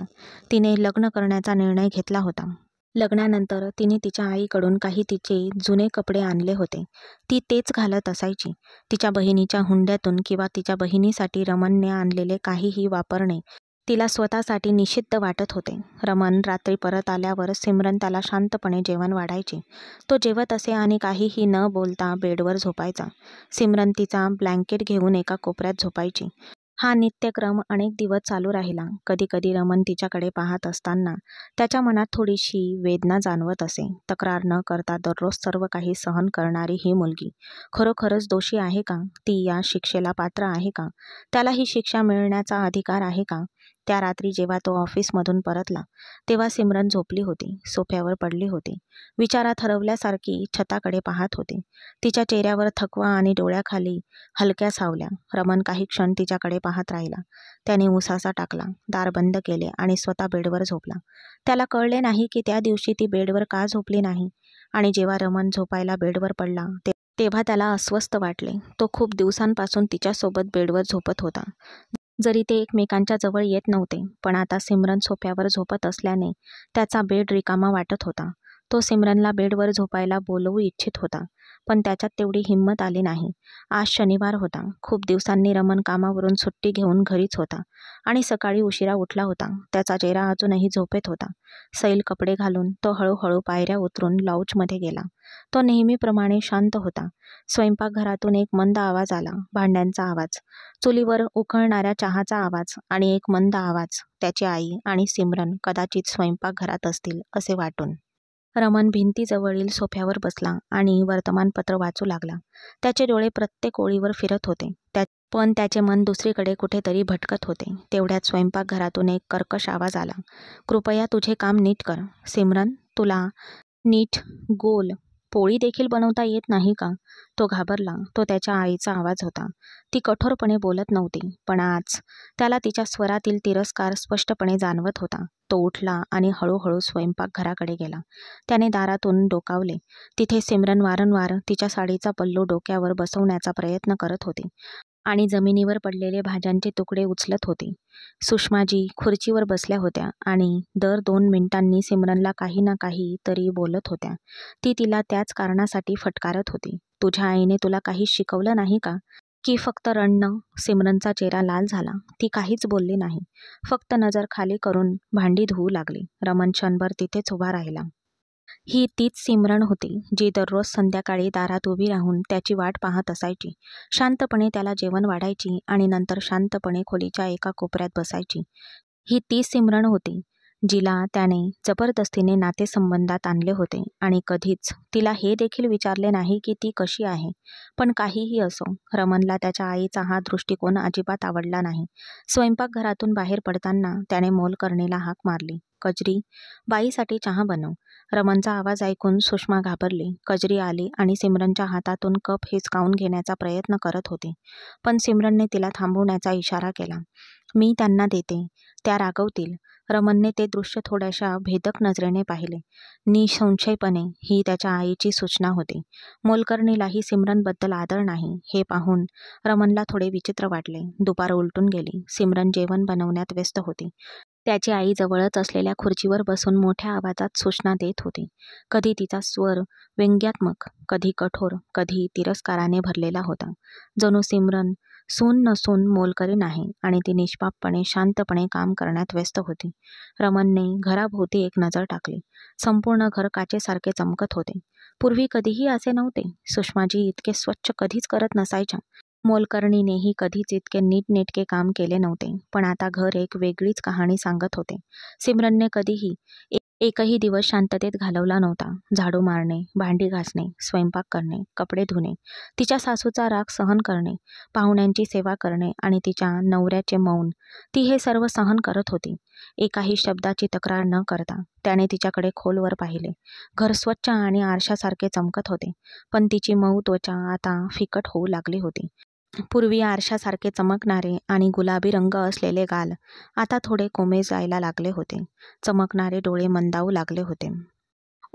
तिने लग्न करण्याचा निर्णय घेतला होता. लग्नानंतर तिने तिच्या आईकडून काही तिचे जुने कपडे आणले होते. ती तेच घालत असायची. तिच्या बहिणीच्या हुंड्यातून किंवा तिच्या बहिणीसाठी रमणने आणलेले काहीही वापरणे तिला स्वतःसाठी निषिद्ध वाटत होते. रमण रात्री परत आल्यावर सिमरन त्याला शांतपणे जेवण वाढायची. तो जेवत असे आणि काहीही न बोलता बेडवर झोपायचा. सिमरन तिचा ब्लँकेट घेऊन एका कोपऱ्यात झोपायची. हा नित्यक्रम अनेक दिवस चालू राहिला. कधी कधी रमण तिच्याकडे पाहत असताना त्याच्या मनात थोडीशी वेदना जाणवत असे. तक्रार न करता दररोज सर्व काही सहन करणारी ही मुलगी खरोखरच दोषी आहे का? ती या शिक्षेला पात्र आहे का? त्याला ही शिक्षा मिळण्याचा अधिकार आहे का? त्या रात्री जेव्हा तो ऑफिसमधून परतला तेव्हा सिमरन झोपली होती, सोफ्यावर पडली होती. विचारात हरवल्यासारखी छताकडे पाहत होती. तिच्या चेहऱ्यावर थकवा आणि डोळ्याखाली हलक्या सावल्या. रमण काही क्षण तिच्याकडे पाहत राहिला. त्याने उसासा टाकला, दार बंद केले आणि स्वतः बेडवर झोपला. त्याला कळले नाही की त्या दिवशी ती बेडवर का झोपली नाही. आणि जेव्हा रमण झोपायला बेडवर पडला तेव्हा त्याला अस्वस्थ वाटले. तो खूप दिवसांपासून तिच्यासोबत बेडवर झोपत होता. जरी ते एकमेकांच्या जवळ येत नव्हते, पण आता सिमरन सोफ्यावर झोपत असल्याने त्याचा बेड रिकामा वाटत होता. तो सिमरनला बेडवर झोपायला बोलवू इच्छित होता, पण त्याच्यात तेवढी हिंमत आली नाही. आज शनिवार होता. खूप दिवसांनी रमण कामावरून सुट्टी घेऊन घरीच होता आणि सकाळी उशिरा उठला होता. त्याचा चेहरा अजूनही झोपेत होता. सैल कपडे घालून तो हळूहळू पायऱ्या उतरून लाऊंजमध्ये गेला. तो नेहमीप्रमाणे शांत होता. स्वयंपाकघरातून एक मंद आवाज आला, भांड्यांचा आवाज, चुलीवर उकळणाऱ्या चहाचा आवाज आणि एक मंद आवाज. त्याची आई आणि सिमरन कदाचित स्वयंपाकघरात असतील असे वाटून रमन भिंतीजवळील सोफ्यावर बसला आणि वर्तमानपत्र वाचू लागला. त्याचे डोळे प्रत्येक ओळीवर फिरत होते, पण त्याचे मन दुसरीकडे कुठेतरी भटकत होते. तेवढ्यात स्वयंपाकघरातून एक कर्कश आवाज आला. कृपया तुझे काम नीट कर. सिमरन, तुला नीट गोल पोळी देखील बनवता येत नाही का? तो घाबरला. तो त्याच्या आईचा आवाज होता. ती कठोरपणे बोलत नव्हती, पण आज त्याला तिच्या स्वरातील तिरस्कार स्पष्टपणे जाणवत होता. तो उठला आणि हळूहळू स्वयंपाकघराकडे गेला. त्याने दारातून डोकावले. तिथे सिमरन वारंवार तिच्या साडीचा पल्लू डोक्यावर बसवण्याचा प्रयत्न करत होती आणि जमिनीवर पडलेले भाज्यांचे तुकडे उचलत होती. सुषमाजी खुर्चीवर बसल्या होत्या आणि दर 2 मिनिटांनी सिमरनला काही ना काही तरी बोलत होत्या. ती तिला त्याच कारणासाठी फटकारत होती. तुझ्या आईने तुला काहीच शिकवलं नाही का? की फक्त रडणं? सिमरनचा चेहरा लाल झाला. ती काहीच बोलली नाही. फक्त नजर खाली करून भांडी धुवू लागली. रमन क्षणभर तिथेच उभा राहिला. ही तीच सिमरन होती जी दररोज संध्याकाळी दारात उभी राहून त्याची वाट पाहत असायची. शांतपणे त्याला जेवण वाढायची आणि नंतर शांतपणे खोलीच्या एका कोपऱ्यात बसायची. ही तीच सिमरन होती जिला त्याने जबरदस्तीने नातेसंबंधात आणले होते आणि कधीच तिला हे देखील विचारले नाही की ती कशी आहे. पण काहीही असो, रमनला त्याच्या आईचा हा दृष्टिकोन अजिबात आवडला नाही. स्वयंपाकघरातून बाहेर पडताना त्याने मोलकरणीला हाक मारली. कजरी, बाईसाठी चहा बनव. रमनचा आवाज ऐकून सुषमा घाबरली. कजरी आली आणि सिमरनच्या हातातून कप हिसकावून घेण्याचा प्रयत्न करत होती, पण सिमरनने तिला थांबवण्याचा इशारा केला. मी त्यांना देते, त्या रागवतील. रमनने ते दृश्य थोड्याशा भेदक नजरेने पाहिले. निसंशयपणे ही त्याच्या आईची सूचना होती. मोलकरणीलाही सिमरनबद्दल आदर नाही हे पाहून रमनला थोडे विचित्र वाटले. दुपार उलटून गेली. सिमरन जेवण बनवण्यात व्यस्त होती. त्याची आई जवळच असलेल्या खुर्चीवर बसून मोठ्या आवाजात सूचना देत होती. कधी तिचा स्वर व्यंग्यात्मक, कधी कठोर, कधी तिरस्काराने भरलेला होता. जणू सिमरन सून नसून मोलकरीण आहे आणि ती निष्पापपणे शांतपणे काम करण्यात व्यस्त होती. रमनने घराभोवती एक नजर टाकली. संपूर्ण घर काचेसारखे चमकत होते. पूर्वी कधीही असे नव्हते. सुषमाजी इतके स्वच्छ कधीच करत नसायच्या. मोलकरणीनेही कधीच इतके नीटनेटके काम केले नव्हते. पण आता घर एक वेगळीच कहाणी सांगत होते. सिमरनने कधीही एकही दिवस शांततेत घालवला नव्हता. झाडू मारणे, भांडी घासणे, स्वयंपाक करणे, कपडे धुणे, तिच्या सासूचा राग सहन करणे, पाहुण्यांची सेवा करणे आणि तिच्या नवऱ्याचे मौन, ती हे सर्व सहन करत होती. एकाही शब्दाची तक्रार न करता. त्याने तिच्याकडे खोलवर पाहिले. घर स्वच्छ आणि आरशासारखे चमकत होते, पण तिची मऊ त्वचा आता फिकट होऊ लागली होती. पूर्वी आरशासारखे चमकणारे आणि गुलाबी रंग असलेले गाल आता थोडे कोमे जायला लागले होते. चमकणारे डोळे मंदावू लागले होते.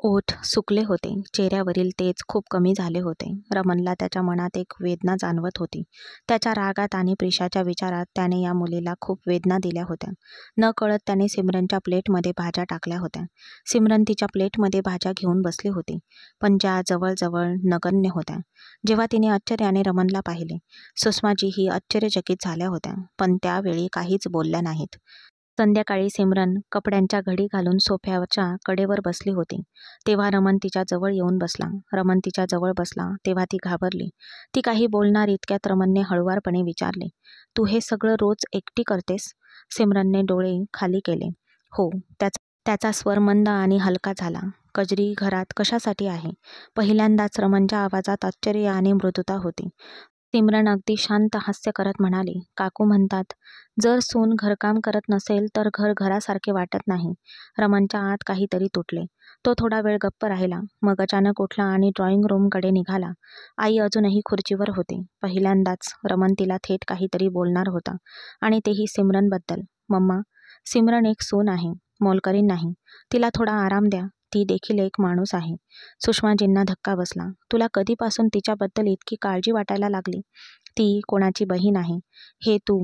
ओठ सुकले होते. चेहऱ्यावरील तेज खूप कमी झाले होते. रमनला त्याच्या मनात एक वेदना जाणवत होती. त्याच्या रागात आणि प्रिशाच्या विचारात त्याने या मुलीला खूप वेदना दिल्या होत्या. नकळत त्याने सिमरनच्या प्लेटमध्ये भाज्या टाकल्या होत्या. सिमरन तिच्या प्लेटमध्ये भाज्या घेऊन बसली होती, पण ज्या जवळजवळ नगण्य होत्या. जेव्हा तिने आश्चर्याने रमनला पाहिले, सुषमाजीही आश्चर्यचकित झाल्या होत्या, पण त्यावेळी काहीच बोलल्या नाहीत. संध्याकाळी सिमरन कपड्यांच्या घडी घालून सोफ्याच्या कडेवर बसली होती. तेव्हा रमन तिच्या जवळ येऊन बसला. रमन तिच्या जवळ बसला तेव्हा ती घाबरली. ती काही बोलणार इतक्यात रमनने हळुवारपणे विचारले, तू हे सगळं रोज एकटी करतेस? सिमरनने डोळे खाली केले. हो. त्याचा स्वर मंद आणि हलका झाला. कजरी घरात कशासाठी आहे? पहिल्यांदाच रमनच्या आवाजात आश्चर्य आणि मृदुता होती. सिमरन अगदी शांत हास्य करत म्हणाली, काकू म्हणतात, जर सून घरकाम करत नसेल तर घर घरासारखे वाटत नाही. रमनच्या आत काहीतरी तुटले. तो थोडा वेळ गप्प राहिला. मग अचानक उठला आणि ड्रॉइंग रूमकडे निघाला. आई अजूनही खुर्चीवर होती. पहिल्यांदाच रमन तिला थेट काहीतरी बोलणार होता, आणि तेही सिमरनबद्दल. मम्मा, सिमरन एक सून आहे, मोलकरीण नाही. तिला थोडा आराम द्या. ती देखील एक माणूस आहे. सुषमाजींना धक्का बसला. तुला कधीपासून तिच्याबद्दल इतकी काळजी वाटायला लागली? ती कोणाची बहीण आहे हे तू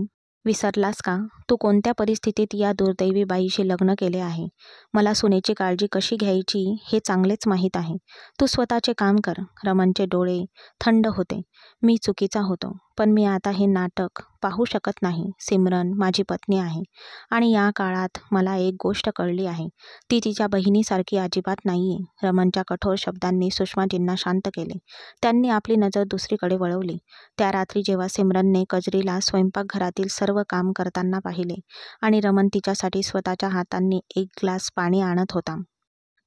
विसरलास का? तू कोणत्या परिस्थितीत या दुर्दैवी बाईशी लग्न केले आहे? मला सुनेची काळजी कशी घ्यायची हे चांगलेच माहीत आहे. तू स्वतःचे काम कर. रमनचे डोळे थंड होते. मी चुकीचा होतो, पण मी आता हे नाटक पाहू शकत नाही. सिमरन माझी पत्नी आहे आणि या काळात मला एक गोष्ट कळली आहे. ती तिच्या बहिणीसारखी अजिबात नाहीये. रमनच्या कठोर शब्दांनी सुषमाजींना शांत केले. त्यांनी आपली नजर दुसरीकडे वळवली. त्या रात्री जेव्हा सिमरनने कजरीला स्वयंपाकघरातील सर्व काम करताना पाहिले आणि रमन तिच्यासाठी स्वतःच्या हातांनी एक ग्लास पाणी आणत होता,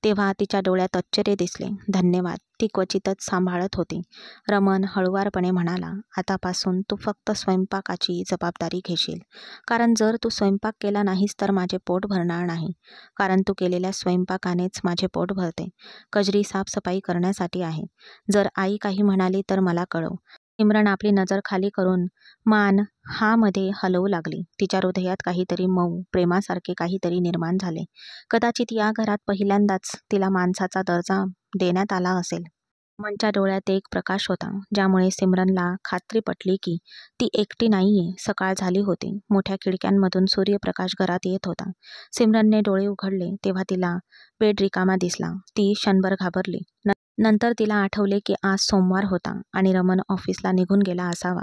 तेव्हा तिच्या डोळ्यात आश्चर्य दिसले. धन्यवाद, ती क्वचितच सांभाळत होती. रमण हळुवारपणे म्हणाला, आतापासून तू फक्त स्वयंपाकाची जबाबदारी घेशील. कारण जर तू स्वयंपाक केला नाहीस तर माझे पोट भरणार नाही. कारण तू केलेल्या स्वयंपाकानेच माझे पोट भरते. कजरी साफसफाई करण्यासाठी आहे. जर आई काही म्हणाली तर मला कळव. सिमरन आपली नजर खाली करून मान हा मध्ये हलवू लागली. तिच्या हृदयात काहीतरी मऊ, प्रेमासारखे काहीतरी निर्माण झाले. कदाचित या घरात पहिल्यांदाच तिला माणसाचा दर्जा देण्यात आला असेल. रमणच्या डोळ्यात एक प्रकाश होता, ज्यामुळे सिमरनला खात्री पटली की ती एकटी नाहीये. सकाळ झाली होती. मोठ्या खिडक्यांमधून सूर्यप्रकाश घरात येत होता. सिमरनने डोळे उघडले तेव्हा तिला बेड रिकामा दिसला. ती क्षणभर घाबरली. नंतर तिला आठवले की आज सोमवार होता आणि रमण ऑफिसला निघून गेला असावा.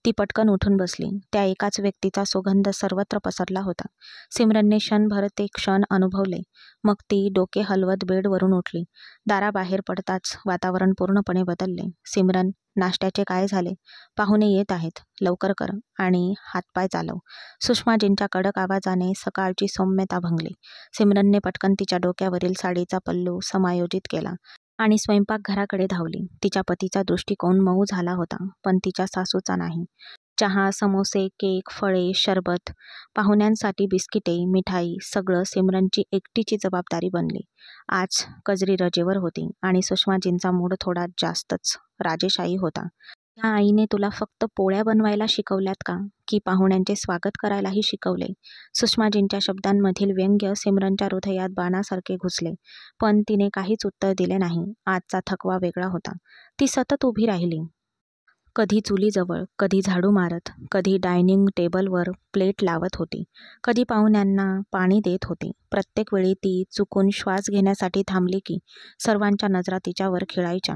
ती पटकन उठून बसली. त्या एकाच व्यक्तीचा सुगंध सर्वत्र पसरला होता. सिमरनने क्षणभर ते क्षण अनुभवले. मग ती डोके हलवत बेडवरून उठली. दाराबाहेर पडताच वातावरण पूर्णपणे बदलले. सिमरन, नाश्त्याचे काय झाले? पाहुणे येत आहेत, लवकर कर आणि हातपाय चालव. सुषमाजींच्या कडक आवाजाने सकाळची सौम्यता भंगली. सिमरनने पटकन तिच्या डोक्यावरील साडीचा पल्लू समायोजित केला आणि स्वयंपाकघराकडे धावली. तिच्या पतीचा दृष्टिकोन मऊ झाला होता, पण तिच्या सासूचा नाही. चहा, समोसे, केक, फळे, शरबत, पाहुण्यांसाठी बिस्किटे, मिठाई, सगळं सिमरनची एकटीची जबाबदारी बनली. आज कजरी रजेवर होती आणि सुषमाजींचा मूड थोडा जास्तच राजेशाही होता. त्या आईने तुला फक्त पोळ्या बनवायला शिकवल्यात का, की पाहुण्यांचे स्वागत करायलाही शिकवले? सुषमाजींच्या शब्दांमधील व्यंग्य सिमरनच्या हृदयात बाणासारखे घुसले, पण तिने काहीच उत्तर दिले नाही. आजचा थकवा वेगळा होता. ती सतत उभी राहिली. कधी चुलीजवळ, कधी झाडू मारत, कधी डायनिंग टेबलवर प्लेट लावत होती, कधी पाहुण्यांना पाणी देत होती. प्रत्येक वेळी ती चुकून श्वास घेण्यासाठी थांबली की सर्वांच्या नजरा तिच्यावर खिळायच्या.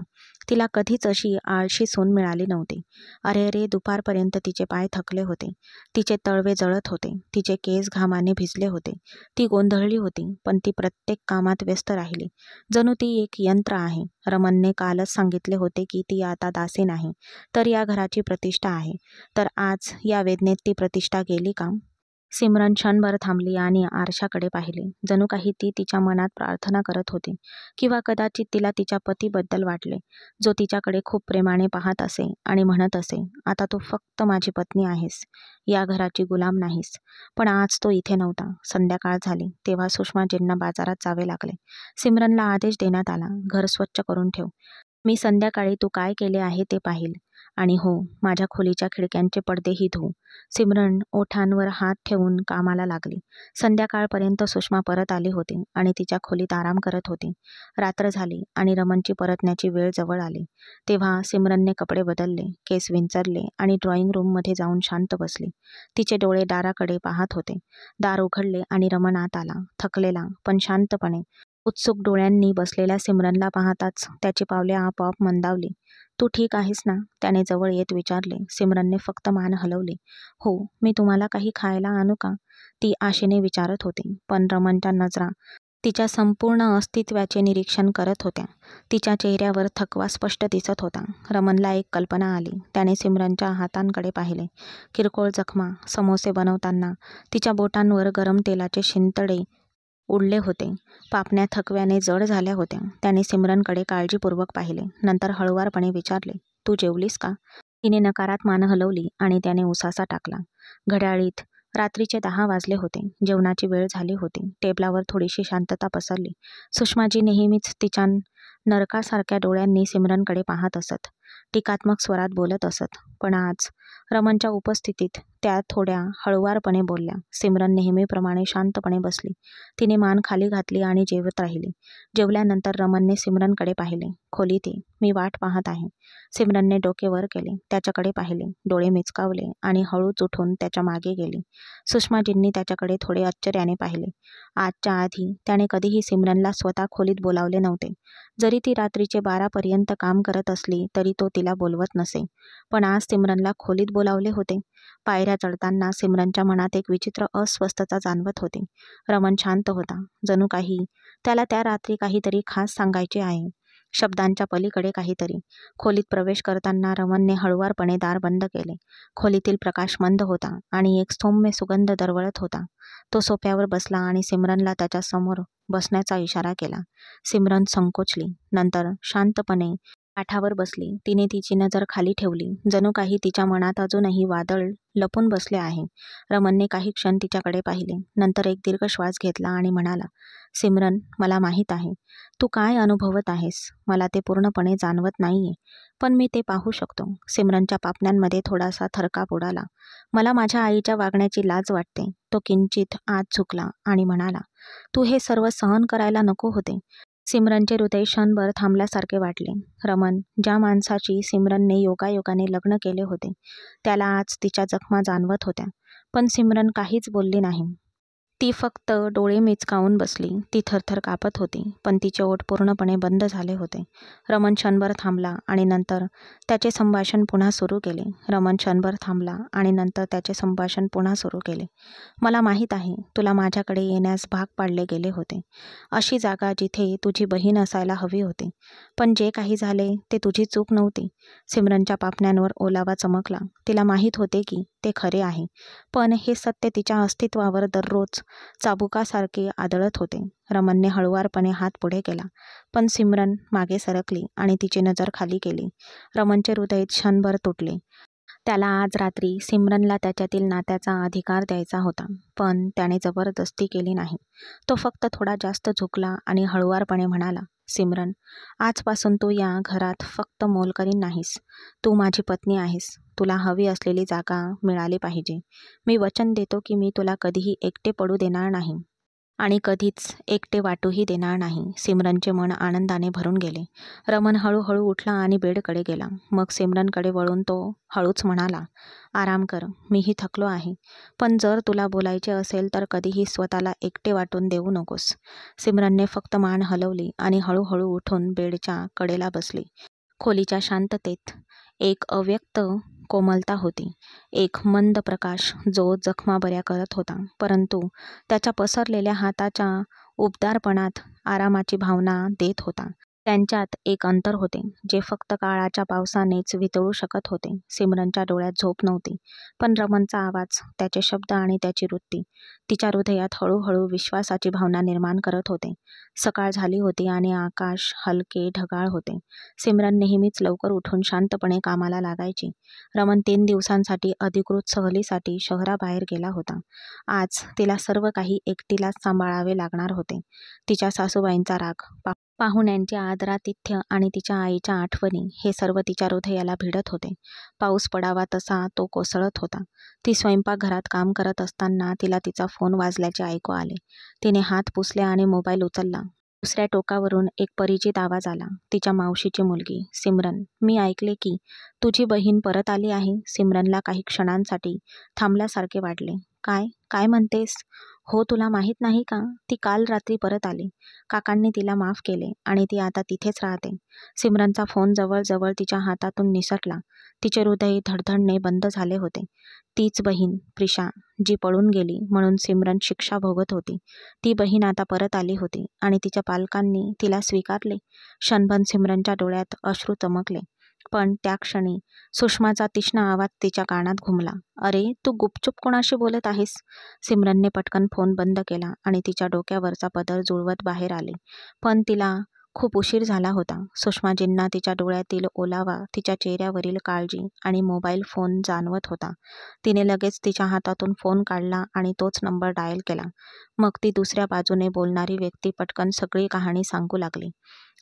तिला कधीच अशी आळशी सून मिळाली नव्हती. अरे दुपारपर्यंत तिचे पाय थकले होते. तिचे तळवे जळत होते. तिचे केस घामाने भिजले होते. ती गोंधळली होती, पण ती प्रत्येक कामात व्यस्त राहिली. जणू ती एक यंत्र आहे. रमणने कालच सांगितले होते की ती आता दासी नाही, तर या घराची प्रतिष्ठा आहे. तर आज या वेदनेत ती प्रतिष्ठा गेली का? सिमरन क्षणभर थांबली आणि आरशाकडे पाहिले. जणू काही ती तिच्या मनात प्रार्थना करत होती, किंवा कदाचित तिला तिच्या पतीबद्दल वाटले, जो तिच्याकडे खूप प्रेमाने पाहत असे आणि म्हणत असे, आता तू फक्त माझी पत्नी आहेस, या घराची गुलाम नाहीस. पण आज तो इथे नव्हता. संध्याकाळ झाली तेव्हा सुषमाजींना बाजारात जावे लागले. सिमरनला आदेश देण्यात आला, घर स्वच्छ करून ठेव. मी संध्याकाळी तू काय केले आहे ते पाहील. आणि हो, माझ्या खोलीच्या खिडक्यांचे पडदेही धुऊ. सिमरन ओठांवर हात ठेवून कामाला लागली. संध्याकाळपर्यंत सुषमा परत आली होती आणि तिच्या खोलीत आराम करत होती. रात्र झाली आणि रमणची परतण्याची वेळ जवळ आली. तेव्हा सिमरनने कपडे बदलले, केस विंचरले आणि ड्रॉइंग रूममध्ये जाऊन शांत बसली. तिचे डोळे दाराकडे पाहत होते. दार उघडले आणि रमण आत आला, थकलेला पण शांतपणे. उत्सुक डोळ्यांनी बसलेल्या सिमरनला पाहताच त्याची पावले आपोआप मंदावली. तू ठीक आहेस ना? त्याने जवळ येत विचारले. सिमरनने फक्त मान हलवली. हो, मी तुम्हाला काही खायला आणू का? ती आशेने विचारत होती, पण रमणच्या नजरा तिच्या संपूर्ण अस्तित्वाचे निरीक्षण करत होत्या. तिच्या चेहऱ्यावर थकवा स्पष्ट दिसत होता. रमणला एक कल्पना आली. त्याने सिमरनच्या हातांकडे पाहिले. किरकोळ जखमा. समोसे बनवताना तिच्या बोटांवर गरम तेलाचे शिंतडे उडले होते. पापण्या थकव्याने जड झाल्या होत्या. त्याने सिमरनकडे काळजीपूर्वक पाहिले. नंतर हळुवारपणे विचारले, तू जेवलीस का? तिने नकारात मान हलवली आणि त्याने उसासा टाकला. घड्याळीत रात्रीचे 10 वाजले होते. जेवणाची वेळ झाली होती. टेबलावर थोडीशी शांतता पसरली. सुषमाजी नेहमीच तिच्या नरकासारख्या डोळ्यांनी सिमरनकडे पाहत असत, टीकात्मक स्वरात बोलत असत. पण आज रमणच्या उपस्थितीत त्या थोड्या हळुवारपणे बोलल्या. सिमरन नेहमीप्रमाणे शांतपणे बसली. तिने मान खाली घातली आणि जेवत राहिली. जेवल्यानंतर रमणने सिमरनकडे पाहिले. खोलीत ये, मी वाट पाहत आहे. सिमरनने डोके वर केले, त्याच्याकडे पाहिले, डोळे मिचकावले आणि हळूच उठून त्याच्या मागे गेली. सुषमाजींनी त्याच्याकडे थोडे आश्चर्याने पाहिले. आजच्या आधी त्याने कधीही सिमरनला स्वतः खोलीत बोलावले नव्हते. जरी ती रात्रीचे 12 पर्यंत काम करत असली तरी तो तिला बोलवत नसे. पण आज सिमरनला खोलीत बोलावले होते. पायऱ्या चढताना सिमरनच्या मनात एक विचित्र अस्वस्थता जाणवत होती. रमण शांत होता. जणू काही त्याला त्या रात्री काहीतरी खास सांगायचे आहे. शब्दांच्या पलीकडे काहीतरी. खोलीत प्रवेश करताना रमणने हळुवारपणे दार बंद केले. खोलीतील प्रकाश मंद होता आणि एक सौम्य सुगंध दरवळत होता. तो सोफ्यावर बसला आणि सिमरनला त्याच्या समोर बसण्याचा इशारा केला. सिमरन संकोचली. नंतर शांतपणे काठावर बसली. तिने तिची नजर खाली ठेवली, जणू काही तिच्या मनात अजूनही वादळ लपून बसले आहे. रमणने काही क्षण तिच्याकडे पाहिले. नंतर एक दीर्घ श्वास घेतला आणि म्हणाला, सिमरन, मला माहीत आहे तू काय अनुभवत आहेस. मला ते पूर्णपणे जाणवत नाहीये, पण मी ते पाहू शकतो. सिमरनच्या पापण्यांमध्ये थोडासा थरकाप उडाला. मला माझ्या आईच्या वागण्याची लाज वाटते. तो किंचित आत झुकला आणि म्हणाला, तू हे सर्व सहन करायला नको होते. सिमरनचे हृदय क्षणभर थांबल्यासारखे वाटले. रमण, ज्या माणसाशी सिमरनने योगायोगाने लग्न केले होते, त्याला आज तिच्या जखमा जाणवत होत्या. पण सिमरन काहीच बोलली नाही. ती फक्त डोळे मिचकावून बसली. ती थरथर कापत होती, पण तिचे ओठ पूर्णपणे बंद झाले होते. रमण क्षणभर थांबला आणि नंतर त्याचे संभाषण पुन्हा सुरू केले. मला माहीत आहे, तुला माझ्याकडे येण्यास भाग पाडले गेले होते. अशी जागा जिथे तुझी बहीण असायला हवी होती. पण जे काही झाले ते तुझी चूक नव्हती. सिमरनच्या पापण्यांवर ओलावा चमकला. तिला माहीत होते की ते खरे आहे, पण हे सत्य तिच्या अस्तित्वावर दररोज चाबुकासारखे आदळत होते. रमणने हळुवारपणे हात पुढे केला, पण सिमरन मागे सरकली आणि तिची नजर खाली केली. रमणचे हृदय क्षणभर तुटले. त्याला आज रात्री सिमरनला त्याच्यातील नात्याचा अधिकार द्यायचा होता, पण त्याने जबरदस्ती केली नाही. तो फक्त थोडा जास्त झुकला आणि हळुवारपणे म्हणाला, सिमरन, आजपासून तू या घरात फक्त मोलकरीण नाहीस. तू माझी पत्नी आहेस. तुला हवी असलेली जागा मिळाली पाहिजे. मी वचन देतो की मी तुला कधीही एकटे पडू देणार नाही आणि कधीच एकटे वाटूही देणार नाही. सिमरनचे मन आनंदाने भरून गेले. रमण हळूहळू उठला आणि बेडकडे गेला. मग सिमरनकडे वळून तो हळूच म्हणाला, आराम कर, मीही थकलो आहे. पण जर तुला बोलायचे असेल तर कधीही स्वतःला एकटे वाटून देऊ नकोस. सिमरनने फक्त मान हलवली आणि हळूहळू उठून बेडच्या कडेला बसली. खोलीच्या शांततेत एक अव्यक्त कोमलता होती. एक मंद प्रकाश जो जखमा बऱ्या करत होता, परंतु त्याच्या पसरलेल्या हाताच्या उबदारपणात आरामाची भावना देत होता. त्यांच्यात एक अंतर होते, जे फक्त काळाच्या पावसानेच वितळू शकत होते. सिमरनच्या डोळ्यात झोप नव्हती, पण रमणचा आवाज, त्याचे शब्द आणि त्याची वृत्ती तिच्या हृदयात हळूहळू विश्वासाची भावना निर्माण करत होते. सकाळ झाली होती आणि आकाश हलके ढगाळ होते. सिमरन नेहमीच लवकर उठून शांतपणे कामाला लागायची. रमण 3 दिवसांसाठी अधिकृत सहलीसाठी शहराबाहेर गेला होता. आज तिला सर्व काही एकटीलाच सांभाळावे लागणार होते. तिच्या सासूबाईंचा राग, पाहुण्यांचे आदरातिथ्य आणि तिच्या आईच्या आठवणी, हे सर्व तिच्या हृदयाला भिडत होते. पाऊस पडावा तसा तो कोसळत होता. ती स्वयंपाकघरात काम करत असताना तिला तिचा फोन वाजल्याचे ऐकू आले. तिने हात पुसले आणि मोबाईल उचलला. दुसऱ्या टोकावरून एक परिचित आवाज आला. तिच्या मावशीची मुलगी, सिमरन, मी ऐकले की तुझी बहीण परत आली आहे. सिमरनला काही क्षणांसाठी थांबल्यासारखे वाटले. काय काय म्हणतेस? हो, तुला माहीत नाही का? ती काल रात्री परत आली. काकांनी तिला माफ केले आणि ती आता तिथेच राहते. सिमरनचा फोन जवळजवळ तिच्या हातातून निसटला. तिचे हृदय धडधडणे बंद झाले होते. तीच बहीण प्रिशा, जी पळून गेली म्हणून सिमरन शिक्षा भोगत होती. ती बहीण आता परत आली होती आणि तिच्या पालकांनी तिला स्वीकारले. क्षणभर सिमरनच्या डोळ्यात अश्रू चमकले. पण त्या क्षणी सुषमाचा तीक्ष्ण आवाज तिच्या कानात घुमला. अरे, तू गुपचूप कोणाशी बोलत आहेस? सिमरनने पटकन फोन बंद केला आणि तिच्या डोक्यावरचा पदर जुळवत बाहेर आले. पण तिला खूप उशीर झाला होता. सुषमाजींना तिच्या डोळ्यातील ओलावा, तिच्या चेहऱ्यावरील काळजी आणि मोबाईल फोन जाणवत होता. तिने लगेच तिच्या हातातून फोन काढला आणि तोच नंबर डायल केला. मग ती दुसऱ्या बाजूने बोलणारी व्यक्ती पटकन सगळी कहाणी सांगू लागली.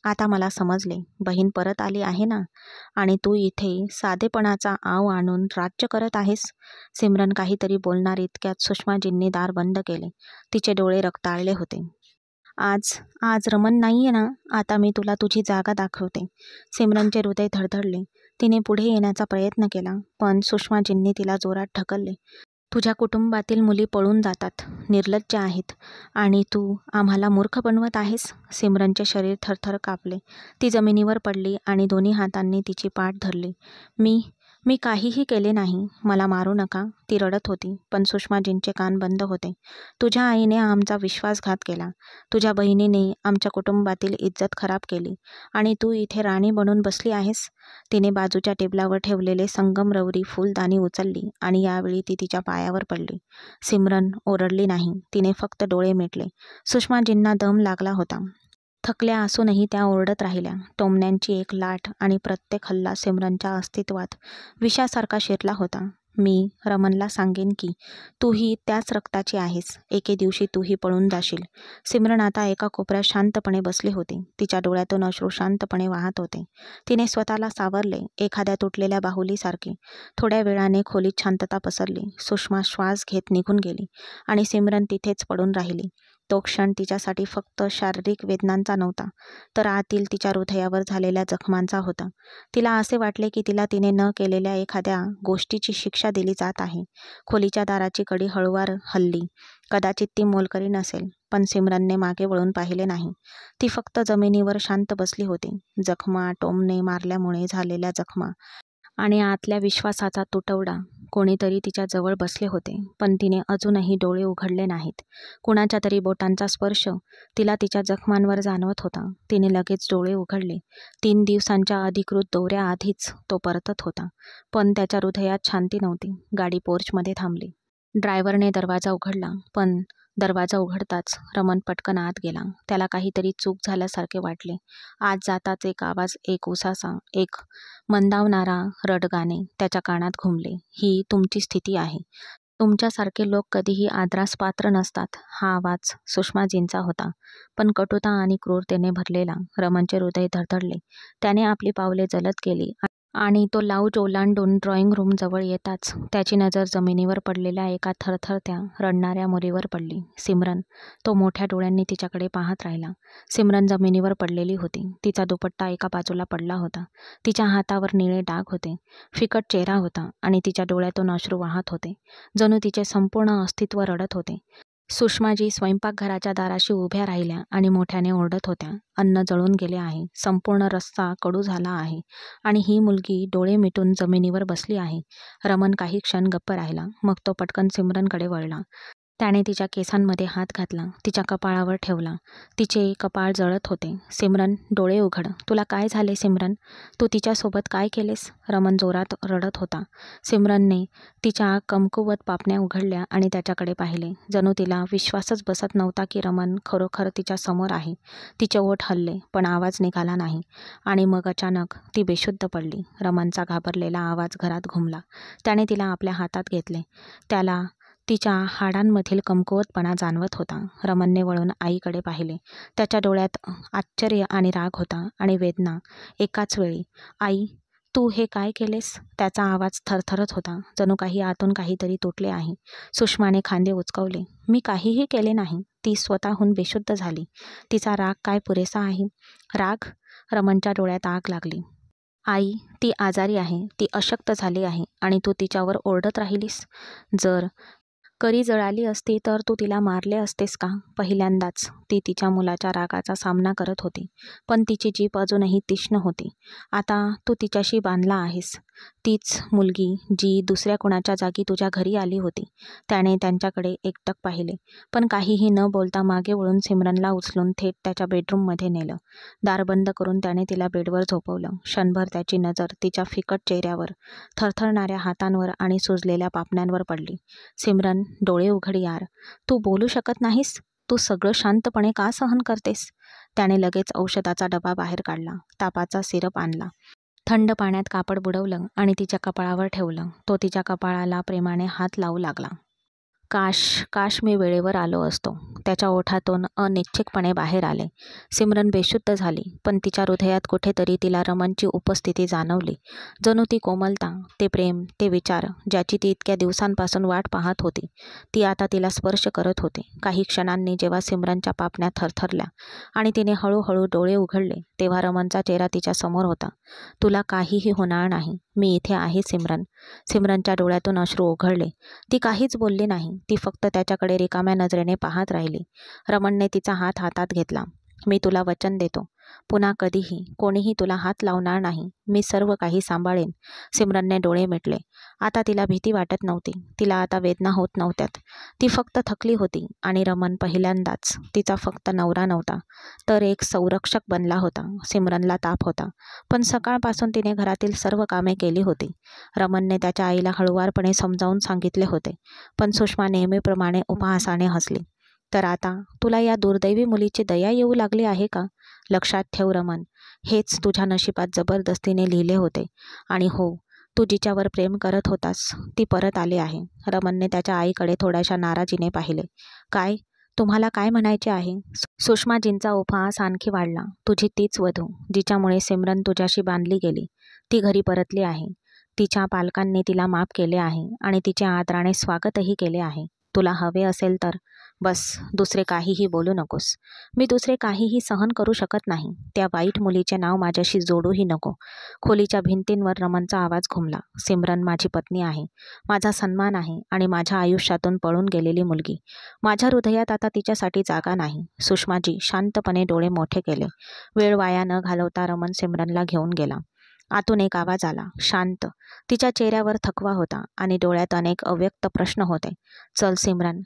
आता मला समजले, बहीण परत आली आहे ना, आणि तू इथे साधेपणाचा आव आणून राज्य करत आहेस. सिमरन काहीतरी बोलणार इतक्यात सुषमाजींनी दार बंद केले. तिचे डोळे रक्ताळले होते. आज आज रमण नाहीये ना, आता मी तुला तुझी जागा दाखवते. सिमरनचे हृदय धडधडले. तिने पुढे येण्याचा प्रयत्न केला, पण सुषमाजींनी तिला जोरात ढकलले. तुझ्या कुटुंबातील मुली पळून जातात, निर्लज्ज आहेत, आणि तू आम्हाला मूर्ख बनवत आहेस. सिमरनचे शरीर थरथर कापले. ती जमिनीवर पडली आणि दोन्ही हातांनी तिची पाठ धरली. मी काहीही केले नाही, मला मारू नका, ती रडत होती. पण सुषमाजींचे कान बंद होते. तुझ्या आईने आमचा विश्वासघात केला. तुझ्या बहिणीने आमच्या कुटुंबातील इज्जत खराब केली आणि तू इथे राणी बनून बसली आहेस. तिने बाजूच्या टेबलावर ठेवलेले संगमरवरी फुलदाणी उचलली आणि यावेळी ती तिच्या पायावर पडली. सिमरन ओरडली नाही, तिने फक्त डोळे मिटले. सुषमाजींना दम लागला होता. थकल्या असूनही त्या ओरडत राहिल्या. टोमण्यांची एक लाट आणि प्रत्येक हल्ला सिमरनच्या अस्तित्वात विषासारखा शिरला होता. मी रमनला सांगेन की तूही त्याच रक्ताची आहेस. एके दिवशी तूही पळून जाशील. सिमरन आता एका कोपऱ्यात शांतपणे बसली होती. तिच्या डोळ्यातून अश्रू शांतपणे वाहत होते. तिने स्वतःला सावरले, एखाद्या तुटलेल्या बाहुलीसारखे. थोड्या वेळाने खोलीत शांतता पसरली. सुषमा श्वास घेत निघून गेली आणि सिमरन तिथेच पडून राहिली. तो क्षण तिच्यासाठी फक्त शारीरिक वेदनांचा नव्हता, तर आतील तिच्या हृदयावर झालेल्या जखमांचा होता. तिला असे वाटले की तिने न केलेल्या एखाद्या गोष्टीची शिक्षा दिली जात आहे. खोलीच्या दाराची कडी हळूवार हलली. कदाचित ती मोलकरी नसेल, पण सिमरनने मागे वळून पाहिले नाही. ती फक्त जमिनीवर शांत बसली होती. जखमा, टोमणे मारल्यामुळे झालेल्या जखमा आणि आतल्या विश्वासाचा तुटवडा. कोणीतरी तिच्या जवळ बसले होते, पण तिने अजूनही डोळे उघडले नाहीत. कुणाच्या तरी बोटांचा स्पर्श तिला तिच्या जखमांवर जाणवत होता. तिने लगेच डोळे उघडले. 3 दिवसांच्या अधिकृत दौऱ्याआधीच तो परतत होता, पण त्याच्या हृदयात शांती नव्हती. गाडी पोर्चमध्ये थांबली. ड्रायव्हरने दरवाजा उघडला, पण दरवाजा उघडताच रमन पटकन आत गेला. त्याला काहीतरी चूक झाल्यासारखे वाटले. आत जाताच एक आवाज, एक उसासा, एक मंदावणारा रडगाणे त्याच्या कानात घुमले. ही तुमची स्थिती आहे. तुमच्यासारखे लोक कधीही आदरास पात्र नसतात. हा आवाज सुषमाजींचा होता, पण कटुता आणि क्रूरतेने भरलेला. रमनचे हृदय धडधडले. त्याने आपली पावले जलद केली आणि तो लाऊंज ओलांडून ड्रॉइंग रूम जवळ येताच त्याची नजर जमिनीवर पडलेल्या एका थरथरत्या रडणाऱ्या मुलीवर पडली. सिमरन. तो मोठ्या डोळ्यांनी तिच्याकडे पाहत राहिला. सिमरन जमिनीवर पडलेली होती. तिचा दुपट्टा एका बाजूला पडला होता. तिच्या हातावर निळे डाग होते. फिकट चेहरा होता आणि तिच्या डोळ्यातून अश्रू वाहत होते. जणू तिचे संपूर्ण अस्तित्व रडत होते. सुषमाजी स्वयंपाकघराच्या दाराशी उभ्या राहिल्या आणि मोठ्याने ओरडत होत्या. अन्न जळून गेले आहे. संपूर्ण रस्सा कडू झाला आहे आणि ही मुलगी डोळे मिटून जमिनीवर बसली आहे. रमन काही क्षण गप्प राहिला. मग तो पटकन सिमरनकडे वळला. त्याने तिच्या केसांमध्ये हात घातला, तिच्या कपाळावर ठेवला. तिचे कपाळ जळत होते. सिमरन, डोळे उघड. तुला काय झाले सिमरन? तू तिच्यासोबत काय केलेस? रमन जोरात रडत होता. सिमरनने तिच्या कमकुवत पापण्या उघडल्या आणि त्याच्याकडे पाहिले. जणू तिला विश्वासच बसत नव्हता की रमन खरोखर तिच्या समोर आहे. तिचे ओठ हलले, पण आवाज निघाला नाही. आणि मग अचानक ती बेशुद्ध पडली. रमनचा घाबरलेला आवाज घरात घुमला. त्याने तिला आपल्या हातात घेतले. त्याला तिच्या हाडांमधील कमकुवतपणा जाणवत होता. रमनने वळून आईकडे पाहिले. त्याच्या डोळ्यात आश्चर्य आणि राग होता आणि वेदना एकाच वेळी. आई, तू हे काय केलेस? त्याचा आवाज थरथरत होता, जणू काही आतून काहीतरी तुटले आहे. सुषमाने खांदे उचकवले. मी काहीही केले नाही. ती स्वतःहून बेशुद्ध झाली. तिचा राग काय पुरेसा आहे? राग? रमनच्या डोळ्यात आग लागली. आई, ती आजारी आहे. ती अशक्त झाली आहे आणि तू तिच्यावर ओरडत राहिलीस. जर करी जळाली असती तर तू तिला मारले असतेस का? पहिल्यांदाच ती तिच्या मुलाच्या रागाचा सामना करत होती, पण तिची जीभ अजूनही तीक्ष्ण होती. आता तू तिच्याशी बांधला आहेस. तीच मुलगी जी दुसऱ्या कुणाच्या जागी तुझ्या घरी आली होती. त्याने त्यांच्याकडे एकटक पाहिले, पण काहीही न बोलता मागे वळून सिमरनला उचलून थेट त्याच्या बेडरूममध्ये नेलं. दार बंद करून त्याने तिला बेडवर झोपवलं. क्षणभर त्याची नजर तिच्या फिकट चेहऱ्यावर, थरथरणाऱ्या हातांवर आणि सुजलेल्या पापण्यांवर पडली. सिमरन, डोळे उघड यार. तू बोलू शकत नाहीस? तू सगळं शांतपणे का सहन करतेस? त्याने लगेच औषधाचा डबा बाहेर काढला. तापाचा सिरप आणला. थंड पाण्यात कापड बुडवलं आणि तिच्या कपाळावर ठेवलं. तो तिच्या कपाळाला प्रेमाने हात लावू लागला. काश मी वेळेवर आलो असतो. त्याच्या ओठातून अनिच्छिकपणे बाहेर आले. सिमरन बेशुद्ध झाली, पण तिच्या हृदयात कुठेतरी तिला रमनची उपस्थिती जाणवली. जणू ती कोमलता, ते प्रेम, ते विचार ज्याची ती इतक्या दिवसांपासून वाट पाहत होती, ती आता तिला स्पर्श करत होते. काही क्षणांनी जेव्हा सिमरनच्या पापण्या थरथरल्या आणि तिने हळूहळू डोळे उघडले, तेव्हा रमनचा चेहरा तिच्या समोर होता. तुला काहीही होणार नाही. मी इथे आहे सिमरन. सिमरनच्या डोळ्यातून अश्रू ओघळले. ती काहीच बोलली नाही. ती फक्त त्याच्याकडे रिकाम्या नजरेने पाहत राहिली. रमनने तिचा हात हातात घेतला. मी तुला वचन देतो, पुन्हा कधीही कोणीही तुला हात लावणार नाही. मी सर्व काही सांभाळेन. सिमरनने डोळे मिटले. आता तिला भीती वाटत नव्हती. तिला आता वेदना होत नव्हत्यात. ती फक्त थकली होती आणि रमन पहिल्यांदाच तिचा फक्त नवरा नव्हता, तर एक संरक्षक बनला होता. सिमरनला ताप होता, पण सकाळपासून तिने घरातील सर्व कामे केली होती. रमनने त्याच्या आईला हळुवारपणे समजावून सांगितले होते, पण सुषमा नेहमीप्रमाणे उपहासाने हसली. तर आता तुला या दुर्दैवी मुलीची दया येऊ लागली आहे का? लक्षात ठेव रमन, हेच तुझ्या नशिबात जबरदस्तीने लिहिले होते. आणि हो, तू जिच्यावर प्रेम करत होतास ती परत आली आहे. रमनने त्याच्या आईकडे थोड्याशा नाराजीने पाहिले. काय? तुम्हाला काय म्हणायचे आहे? सुषमाजींचा उपहास आणखी वाढला. तुझी तीच वधू जिच्यामुळे सिमरन तुझ्याशी बांधली गेली, ती घरी परतली आहे. तिच्या पालकांनी तिला माफ केले आहे आणि तिचे आदराने स्वागतही केले आहे. तुला हवे असेल तर बस, दुसरे काहीही बोलू नकोस. मी दुसरे काहीही सहन करू शकत नाही. त्या वाईट मुलीचे नाव माझ्याशी जोडूही नको. खोलीच्या भिंतींवर रमनचा आवाज घुमला. सिमरन माझी पत्नी आहे, माझा सन्मान आहे आणि माझ्या आयुष्यातून पळून गेलेली मुलगी. माझ्या हृदयात आता तिच्यासाठी जागा नाही. सुषमाजी शांतपणे डोळे मोठे केले. वेळ वाया न घालवता रमन सिमरनला घेऊन गेला. आतून एक आवाज आला, शांत. तिच्या चेहऱ्यावर थकवा होता आणि डोळ्यात अनेक अव्यक्त प्रश्न होते. चल सिमरन.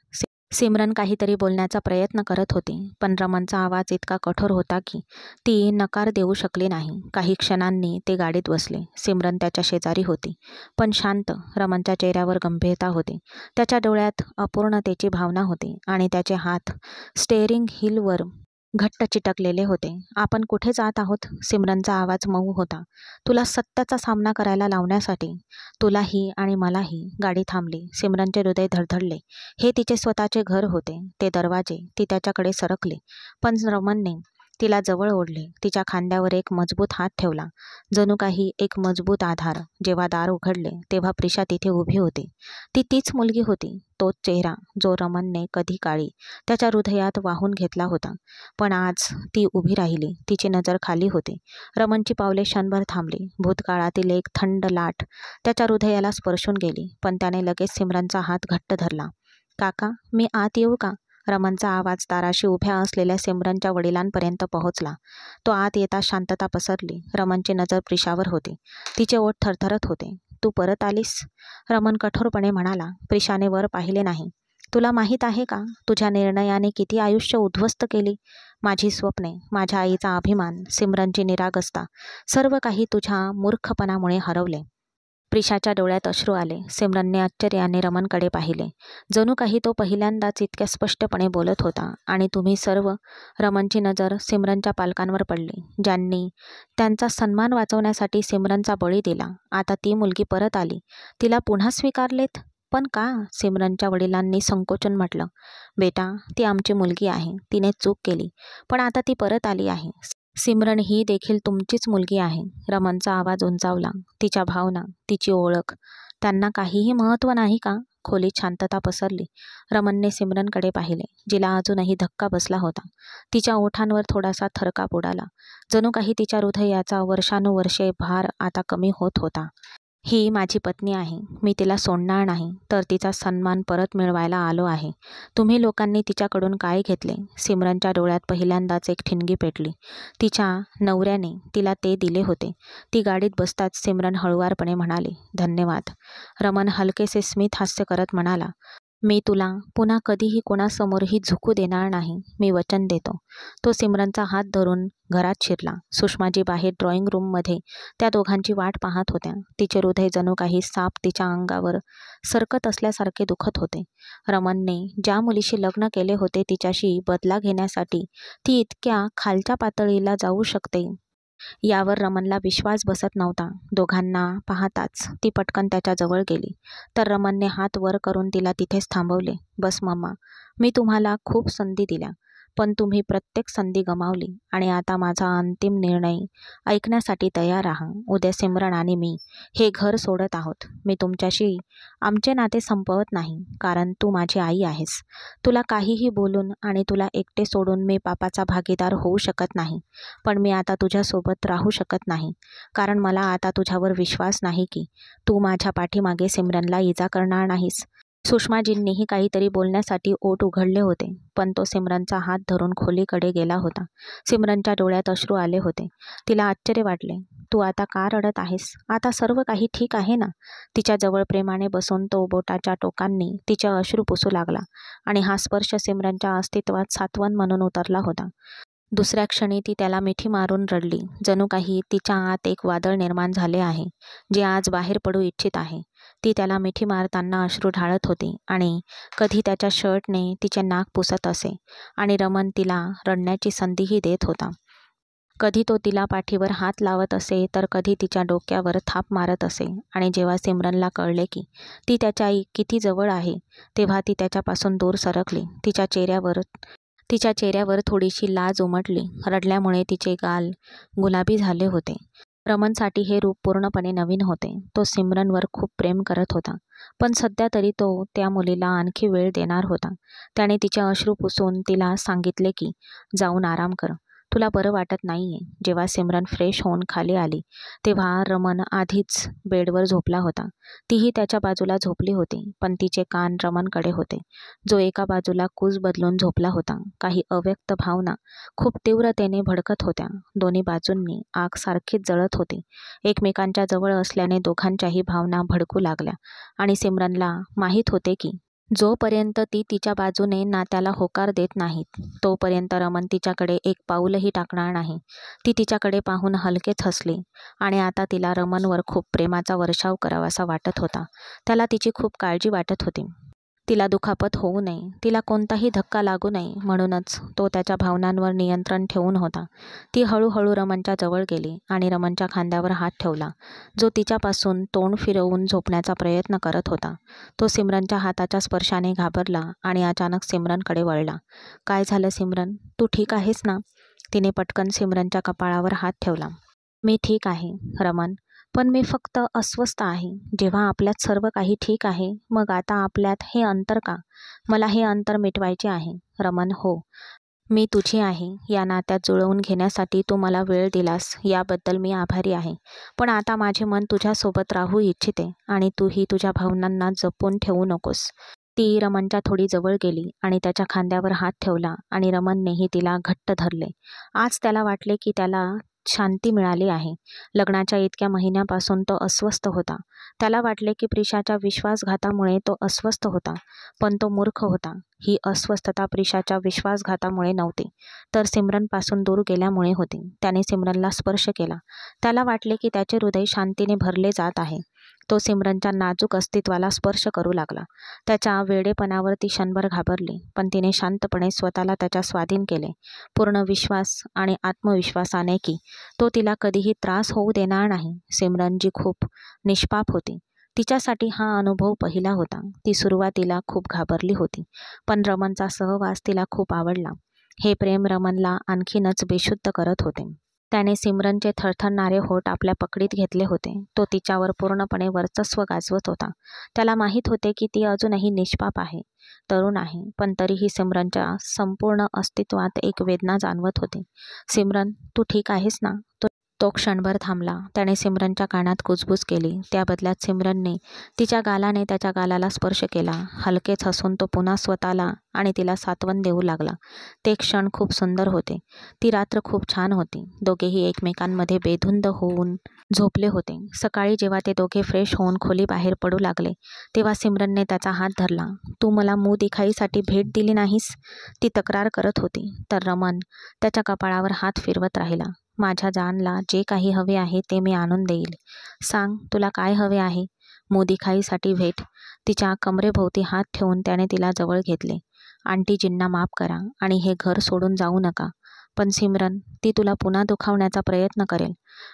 सिमरन काहीतरी बोलण्याचा प्रयत्न करत होती, पण रमनचा आवाज इतका कठोर होता की ती नकार देऊ शकली नाही. काही क्षणांनी ते गाडीत बसले. सिमरन त्याच्या शेजारी होती, पण शांत. रमनच्या चेहऱ्यावर गंभीरता होती. त्याच्या डोळ्यात अपूर्णतेची भावना होती आणि त्याचे हात स्टेअरिंग व्हीलवर घट्ट चिटकलेले होते. आपण कुठे जात आहोत? सिमरनचा आवाज मऊ होता. तुला सत्याचा सामना करायला लावण्यासाठी. तुलाही आणि मलाही. गाडी थांबली. सिमरनचे हृदय धडधडले. हे तिचे स्वतःचे घर होते. ते दरवाजे. ती त्याच्याकडे सरकली, पण रमनने तिला जवळ ओढले. तिच्या खांद्यावर एक मजबूत हात ठेवला, जणू काही एक मजबूत आधार. जेव्हा दार उघडले तेव्हा प्रिशा तिथे उभी होती. ती तीच मुलगी होती, तोच चेहरा जो रमनने कधी काळी त्याच्या हृदयात वाहून घेतला होता. पण आज ती उभी राहिली. तिची नजर खाली होती. रमनची पावले क्षणभर थांबली. भूतकाळातील एक थंड लाट त्याच्या हृदयाला स्पर्शून गेली, पण त्याने लगेच सिमरनचा हात घट्ट धरला. काका, मी आत येऊ का? रमनचा आवाज दाराशी उभ्या असलेल्या सिमरनच्या वडिलांपर्यंत पोहोचला. तो आत येता शांतता पसरली. रमनची नजर प्रिशावर होती. तिचे ओठ थरथरत होते. तू परत आलीस? रमन कठोरपणे म्हणाला. प्रिशाने वर पाहिले नाही. तुला माहीत आहे का, तुझ्या निर्णयाने किती आयुष्य उद्ध्वस्त केली? माझी स्वप्ने, माझ्या आईचा अभिमान, सिमरनची निरागसता, सर्व काही तुझ्या मूर्खपणामुळे हरवले. प्रिशाच्या डोळ्यात अश्रू आले. सिमरनने आश्चर्याने रमनकडे पाहिले, जणू काही तो पहिल्यांदाच इतक्या स्पष्टपणे बोलत होता. आणि तुम्ही सर्व? रमनची नजर सिमरनच्या पालकांवर पडली, ज्यांनी त्यांचा सन्मान वाचवण्यासाठी सिमरनचा बळी दिला. आता ती मुलगी परत आली. तिला पुन्हा स्वीकारलेत? पण का? सिमरनच्या वडिलांनी संकोचून म्हटलं. बेटा, ती आमची मुलगी आहे. तिने चूक केली, पण आता ती परत आली आहे. सिमरन ही देखील तुमचीच मुलगी आहे. रमनचा आवाज उंचावला. तिच्या भावना, तिची ओळख, त्यांना काहीही महत्त्व नाही का? खोलीत शांतता पसरली. रमनने सिमरनकडे पाहिले, जिला अजूनही धक्का बसला होता. तिच्या ओठांवर थोडासा थरकाप उडाला, जणू काही तिच्या हृदयाचा वर्षानुवर्षे भार आता कमी होत होता. ही माझी पत्नी आहे. मी तिला सोडणार नाही, तर तिचा सन्मान परत मिळवायला आलो आहे. तुम्ही लोकांनी तिच्याकडून काय घेतले? सिमरनच्या डोळ्यात पहिल्यांदाच एक ठिणगी पेटली. तिच्या नवऱ्याने तिला ते दिले होते. ती गाडीत बसताच सिमरन हळुवारपणे म्हणाली, धन्यवाद. रमन हलकेसे स्मित हास्य करत म्हणाला, मी तुला पुन्हा कधीही कोणासमोरही झुकू देणार नाही. मी वचन देतो. तो सिमरनचा हात धरून घरात शिरला. सुषमाजी बाहेर ड्रॉइंग रूममध्ये त्या दोघांची वाट पाहत होत्या. तिचे हृदय जणू काही साप तिच्या अंगावर सरकत असल्यासारखे दुखत होते. रमनने ज्या मुलीशी लग्न केले होते तिच्याशी बदला घेण्यासाठी ती इतक्या खालच्या पातळीला जाऊ शकते, यावर रमनला विश्वास बसत नव्हता. दोघांना पाहताच ती पटकन त्याच्याजवळ गेली. तर रमनने हात वर करून तिला तिथेच थांबवले. बस मम्मा, मी तुम्हाला खूप संधी दिल्या, पण तुम्ही प्रत्येक संधी गमावली आणि आता माझा अंतिम निर्णय ऐकण्यासाठी तयार राहा. उद्या सिमरन आणि मी हे घर सोडत आहोत. मी तुमच्याशी आमचे नाते संपवत नाही, कारण तू माझी आई आहेस. तुला काहीही बोलून आणि तुला एकटे सोडून मी पापाचा भागीदार होऊ शकत नाही. पण मी आता तुझ्यासोबत राहू शकत नाही, कारण मला आता तुझ्यावर विश्वास नाही की तू माझ्या पाठीमागे सिमरनला इजा करणार नाहीस. सुषमाजींनीही काहीतरी बोलण्यासाठी ओठ उघडले होते, पण तो सिमरनचा हात धरून खोलीकडे गेला होता. सिमरनच्या डोळ्यात अश्रू आले होते. तिला आश्चर्य वाटले. तू आता का रडत आहेस? आता सर्व काही ठीक आहे ना? तिच्या जवळ प्रेमाने बसून तो बोटाच्या टोकांनी तिचे अश्रू पुसू लागला आणि हा स्पर्श सिमरनच्या अस्तित्वात सात्वन म्हणून उतरला होता. दुसऱ्या क्षणी ती त्याला मिठी मारून रडली. जणू काही तिच्या आत एक वादळ निर्माण झाले आहे, जे आज बाहेर पडू इच्छित आहे. ती त्याला मिठी मारताना अश्रू ढाळत होती आणि कधी त्याच्या शर्टने तिचे नाक पुसत असे आणि रमण तिला रडण्याची संधीही देत होता. कधी तो तिला पाठीवर हात लावत असे तर कधी तिच्या डोक्यावर थाप मारत असे आणि जेव्हा सिमरनला कळले की ती त्याच्या किती जवळ आहे, तेव्हा ती त्याच्यापासून दूर सरकली. तिच्या चेहऱ्यावर थोडीशी लाज उमटली. रडल्यामुळे तिचे गाल गुलाबी झाले होते. रमणसाठी हे रूप पूर्णपणे नवीन होते. तो सिमरनवर खूप प्रेम करत होता, पण सध्या तरी तो त्या मुलीला आणखी वेळ देणार होता. त्याने तिचे अश्रू पुसून तिला सांगितले की जाऊन आराम कर, तुला बरं वाटत नाहीये. जेव्हा सिमरन फ्रेश होऊन खाली आली तेव्हा रमण आधीच बेडवर झोपला होता. तीही त्याच्या बाजूला झोपली होती, पण तिचे कान रमणकडे होते, जो एका बाजूला कूस बदलून झोपला होता. काही अव्यक्त भावना खूप तीव्रतेने भडकत होत्या. दोन्ही बाजूंनी आग सारखीच जळत होती. एकमेकांच्या जवळ असल्याने दोघांच्याही भावना भडकू लागल्या आणि सिमरनला माहीत होते की जोपर्यंत ती तिच्या बाजूने नात्याला होकार देत नाहीत, तोपर्यंत रमण तिच्याकडे एक पाऊलही टाकणार नाही. ती तिच्याकडे पाहून हलकेच हसली आणि आता तिला रमणवर खूप प्रेमाचा वर्षाव करावासा वाटत होता. त्याला तिची खूप काळजी वाटत होती. तिला दुखापत होऊ नये, तिला कोणताही धक्का लागू नये, म्हणूनच तो त्याच्या भावनांवर नियंत्रण ठेवून होता. ती हळूहळू रमणच्या जवळ गेली आणि रमणच्या खांद्यावर हात ठेवला, जो तिच्यापासून तोंड फिरवून झोपण्याचा प्रयत्न करत होता. तो सिमरनच्या हाताच्या स्पर्शाने घाबरला आणि अचानक सिमरनकडे वळला. काय झालं सिमरन? तू ठीक आहेस ना? तिने पटकन सिमरनच्या कपाळावर हात ठेवला. मी ठीक आहे रमण, पण मी फक्त अस्वस्थ आहे. जेव्हा आपल्यात सर्व काही ठीक आहे, मग आता आपल्यात हे अंतर का? मला हे अंतर मिटवायचे आहे. रमण, हो, मी तुझी आहे. या नात्यात जुळवून घेण्यासाठी तू मला वेळ दिलास, याबद्दल मी आभारी आहे. पण आता माझे मन तुझ्यासोबत राहू इच्छिते आणि तूही तुझ्या भावनांना जपून ठेवू नकोस. ती रमणच्या थोडी जवळ गेली आणि त्याच्या खांद्यावर हात ठेवला आणि रमणनेही तिला घट्ट धरले. आज त्याला वाटले की त्याला शांती मिळाली आहे. लग्नाच्या इतक्या महिन्यापासून तो अस्वस्थ होता. त्याला वाटले की प्रिशाच्या विश्वासघातामुळे तो अस्वस्थ होता, पण तो मूर्ख होता. ही अस्वस्थता प्रिशाच्या विश्वासघातामुळे नव्हती, तर सिमरनपासून दूर गेल्यामुळे होती. त्याने सिमरनला स्पर्श केला. त्याला वाटले की त्याचे हृदय शांतीने भरले जात आहे. तो सिमरनच्या नाजूक अस्तित्वाला स्पर्श करू लागला. त्याच्या वेडेपणावर ती क्षणभर घाबरली, पण तिने शांतपणे स्वतःला त्याच्या स्वाधीन केले, पूर्ण विश्वास आणि आत्मविश्वासाने की तो तिला कधीही त्रास होऊ देणार नाही. सिमरन जी खूप निष्पाप होती. तिच्यासाठी हा अनुभव पहिला होता. ती सुरुवातीला खूप घाबरली होती, पण रमणचा सहवास तिला खूप आवडला. हे प्रेम रमणला आणखीनच बेशुद्ध करत होते. त्याने सिमरनचे थरथरणारे होठ आपल्या पकडीत घेतले होते. तो तिच्यावर पूर्णपणे वर्चस्व गाजवत होता. त्याला माहीत होते की ती अजूनही निष्पाप आहे, तरुण आहे, पण तरीही सिमरनच्या संपूर्ण अस्तित्वात एक वेदना जाणवत होती. सिमरन, तू ठीक आहेस ना? तो क्षणभर थांबला. त्याने सिमरनच्या कानात कुजबूज केली. त्या बदल्यात सिमरनने तिच्या गालाने त्याच्या गालाला स्पर्श केला. हलकेच हसून तो पुन्हा स्वतःला आणि तिला सात्वन देऊ लागला. ते क्षण खूप सुंदर होते. ती रात्र खूप छान होती. दोघेही एकमेकांमध्ये बेधुंद होऊन झोपले होते. सकाळी जेव्हा ते दोघे फ्रेश होऊन खोलीबाहेर पडू लागले तेव्हा सिमरनने त्याचा हात धरला. तू मला मुंह दिखाईसाठी भेट दिली नाहीस, ती तक्रार करत होती. तर रमण त्याच्या कपाळावर हात फिरवत राहिला. माझ्या जानला जे काही हवे आहे ते मी आणून देईल. सांग, तुला काय हवे आहे? मुंह भेट. तिच्या कमरेभोवती हात ठेवून त्याने तिला जवळ घेतले. आंटीजींना माफ करा आणि हे घर सोडून जाऊ नका. पण सिमरन, ती तुला पुन्हा दुखावण्याचा प्रयत्न करेल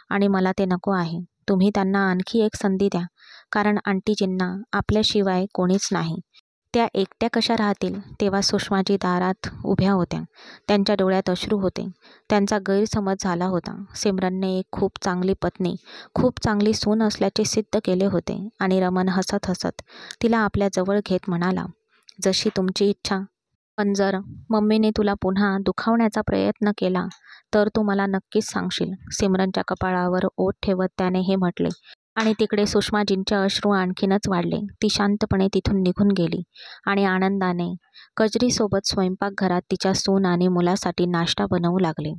आणि मला ते नको आहे. तुम्ही त्यांना आणखी एक संधी द्या, कारण आंटीजींना आपल्याशिवाय कोणीच नाही. त्या एकट्या कशा राहतील? तेव्हा सुषमाजी दारात उभ्या होत्या. त्यांच्या डोळ्यात अश्रू होते. त्यांचा गैरसमज झाला होता. सिमरनने एक खूप चांगली पत्नी, खूप चांगली सून असल्याचे सिद्ध केले होते आणि रमण हसत हसत तिला आपल्या जवळ घेत म्हणाला, जशी तुमची इच्छा. पण जर मम्मीने तुला पुन्हा दुखावण्याचा प्रयत्न केला तर तू मला नक्कीच सांगशील. सिमरनच्या कपाळावर ओठ ठेवत त्याने हे म्हटले. आणि तिकडे सुषमाजींचे अश्रू आणखीनच वाढले. ती शांतपणे तिथून निघून गेली आणि आनंदाने कजरीसोबत स्वयंपाकघरात तिच्या सून आणि मुलासाठी नाश्ता बनवू लागली.